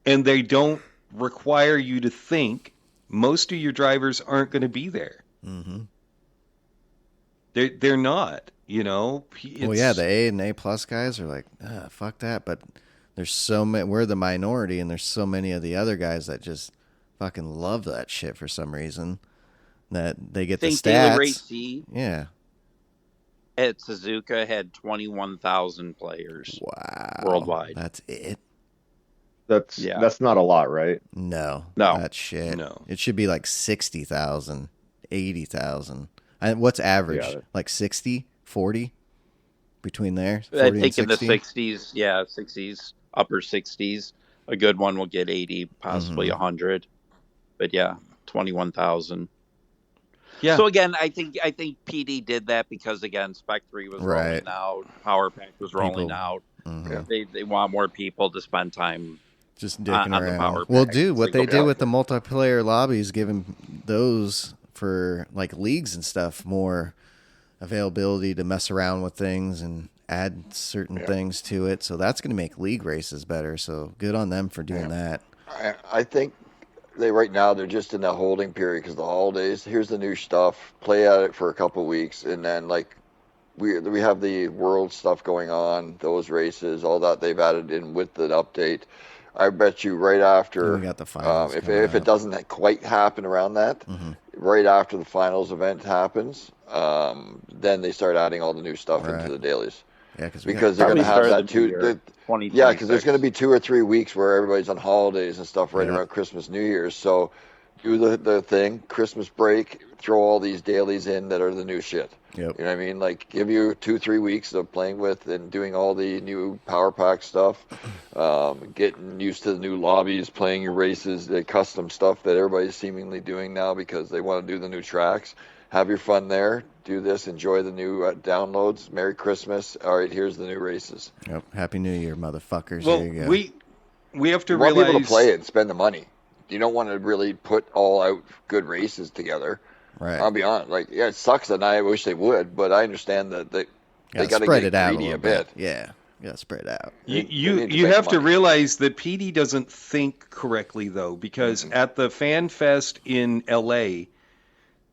and they don't require you to think, most of your drivers aren't going to be there. Mm-hmm. They're not. Well, yeah, the A and A plus guys are like, fuck that. But there's so many. We're the minority, and there's so many of the other guys that just fucking love that shit for some reason. That they get the think Daily stats. Race C Yeah. at Suzuka had 21,000 players Wow. worldwide. That's it. That's not a lot, right? No. No. That's shit. No. It should be like 60,000, 80,000. What's average? Got it. Like 60, 40 between there? 40 I and think in the 60? 60s, 60s, upper 60s, a good one will get 80, possibly 100. But yeah, 21,000. Yeah. So again, I think PD did that because again, Spec 3 was Right. rolling out, Power Pack was rolling People- out. Mhm. They want more people to spend time Just dicking on the around. power Well, pack. dude, what It's they like, did with the multiplayer lobbies, giving those for like leagues and stuff more availability to mess around with things and add certain things to it. So that's going to make league races better. So good on them for doing that. I think right now they're just in that holding period because the holidays. Here's the new stuff. Play at it for a couple weeks, and then like we have the world stuff going on. Those races, all that they've added in with the update. I bet you right after, We got the finals if coming it up. doesn't quite happen around that, right after the finals event happens, then they start adding all the new stuff Right. into the dailies. Yeah, Because they're going to have that too. Yeah, because there's going to be 2 or 3 weeks where everybody's on holidays and stuff right around Christmas, New Year's. So do the thing, Christmas break, throw all these dailies in that are the new shit. Yep. You know what I mean? Like give you 2-3 weeks of playing with and doing all the new power pack stuff, getting used to the new lobbies, playing your races, the custom stuff that everybody's seemingly doing now because they want to do the new tracks. Have your fun there. Do this. Enjoy the new downloads. Merry Christmas. All right, here's the new races. Yep. Happy New Year, motherfuckers. Well, there you go. we have to You want realize people to play it and spend the money. You don't want to really put all out good races together. Right. I'll be honest. Like, yeah, it sucks, and I wish they would, but I understand that they got to spread get it out greedy a a little bit. Yeah. You got to spread it out. You need to you make have to money. realize that PD doesn't think correctly though, because at the Fan Fest in LA,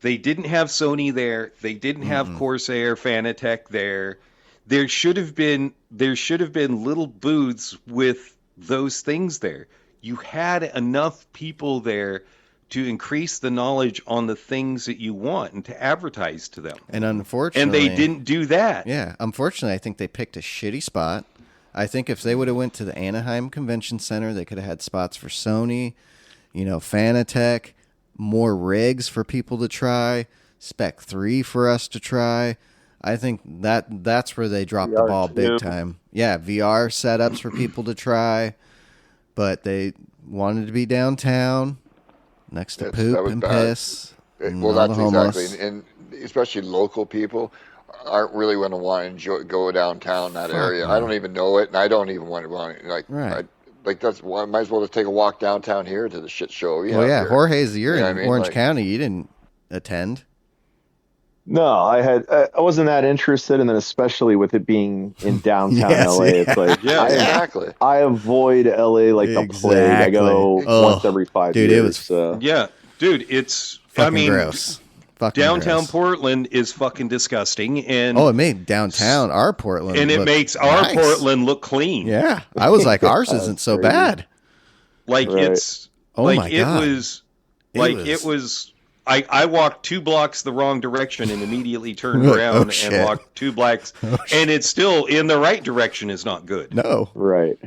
they didn't have Sony there. They didn't have Corsair Fanatec there. There should have been little booths with those things there. You had enough people there to increase the knowledge on the things that you want and to advertise to them. And unfortunately, And they didn't do that. Yeah, unfortunately, I think they picked a shitty spot. I think if they would have went to the Anaheim Convention Center, they could have had spots for Sony, Fanatec, more rigs for people to try, Spec 3 for us to try. I think that's where they dropped the ball big time. Yeah, VR setups for people to try, but they wanted to be downtown, next to That poop was and bad. piss. and all Well, the that's homeless. exactly, and especially local people aren't really going to want to go downtown that area. no. I don't even know it, and I don't even want to like. Right. That's why I might as well just take a walk downtown here to the shit show. Well, yeah, here. Jorge's, you're You know in what I mean? Orange Like- County. You didn't attend. No, I wasn't that interested, and then especially with it being in downtown Yes, LA, it's like Yeah, Exactly. I avoid LA like the plague. I go Exactly. once every 5 Dude, years. it was so. Yeah, dude, it's Fucking gross. Fucking downtown gross. Portland is fucking disgusting, and Oh, it made downtown our Portland, and it look makes our nice. Portland look clean. Yeah, I was like, ours isn't so crazy. bad. Like Right. it's Oh like my it God. was It like was- it was. I walked 2 blocks the wrong direction and immediately turned Really? Oh, around shit. and walked 2 blocks, and it's still in the right direction is not good. No, Right.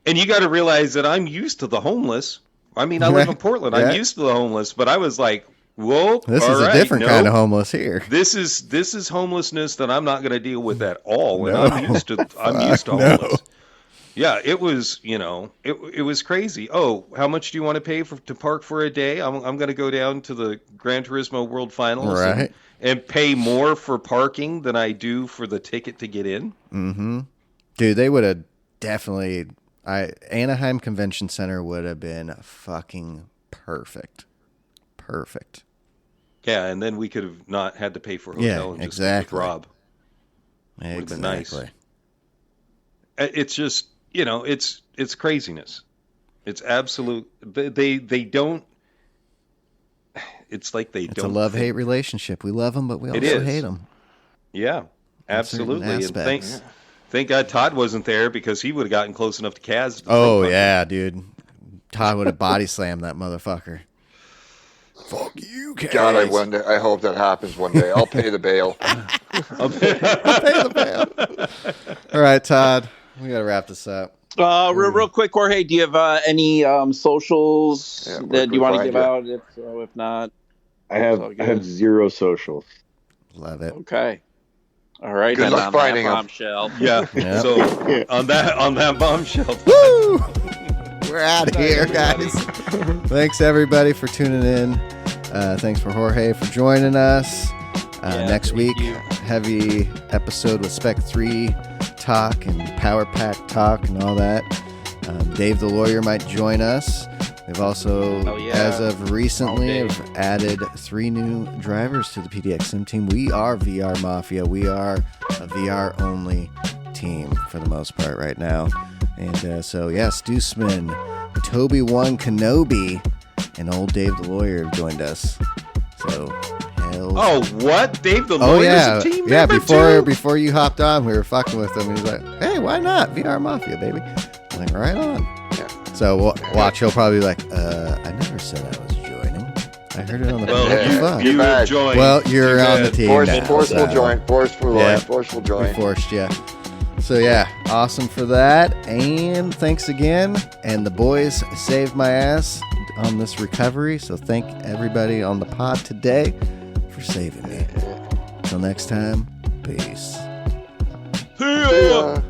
And you got to realize that I'm used to the homeless. I mean, I live in Right. Portland. Yeah. I'm used to the homeless, but I was like, whoa, this all is a right, different no. kind of homeless here. This is homelessness that I'm not going to deal with at all, and No. I'm used to no. homeless. Yeah, it was it was crazy. Oh, how much do you want to pay to park for a day? I'm going to go down to the Gran Turismo World Finals Right. and pay more for parking than I do for the ticket to get in. Mm-hmm. Dude, they would have definitely. Anaheim Convention Center would have been fucking perfect. Perfect. Yeah, and then we could have not had to pay for a hotel Yeah, and just exactly. with Rob. Exactly. been nice. It's just it's craziness. It's absolute. They don't. It's like they It's don't. a love-hate relationship. We love them, but we It also is. hate them. Yeah, absolutely. And aspects. thank God Todd wasn't there because he would have gotten close enough to Kaz. To Oh throw yeah, dude. Todd would have body slammed that motherfucker. Fuck you, Kaz. God, I hope that happens one day. I'll pay the bail. All right, Todd. We got to wrap this up. Real quick, Jorge, do you have any socials Yeah, where that can you we want to find give you? out? If so, if not, I It's all have good. 0 socials. Love it. okay. All right. Good and luck on that finding 'em. bombshell. Yeah. Yeah. So on that bombshell. Woo! We're out of here, guys. Thanks everybody for tuning in. Thanks for Jorge for joining us. Yeah, Next thank week, you. heavy episode with Spec 3 talk and Power Pack talk and all that. Dave the Lawyer might join us. We've also, as of recently, have added 3 new drivers to the PDX Sim team. We are VR Mafia. We are a VR-only team for the most part right now. And so, yeah, Stoosman, Toby1 Kenobi, and old Dave the Lawyer have joined us. So, hell. Oh, what? Dave the Lawyer's a team member before you hopped on, we were fucking with him. He's like, hey, why not? VR Mafia, baby. I'm like, right on. Yeah. So watch, he'll probably be like, I never said I was joining. I heard it on the you have joined. Well, you're on the team now. Forceful join. Forceful join. We forced you. So yeah, awesome for that. And thanks again. And the boys saved my ass on this recovery. So thank everybody on the pod today for saving me. Until next time, peace. See ya.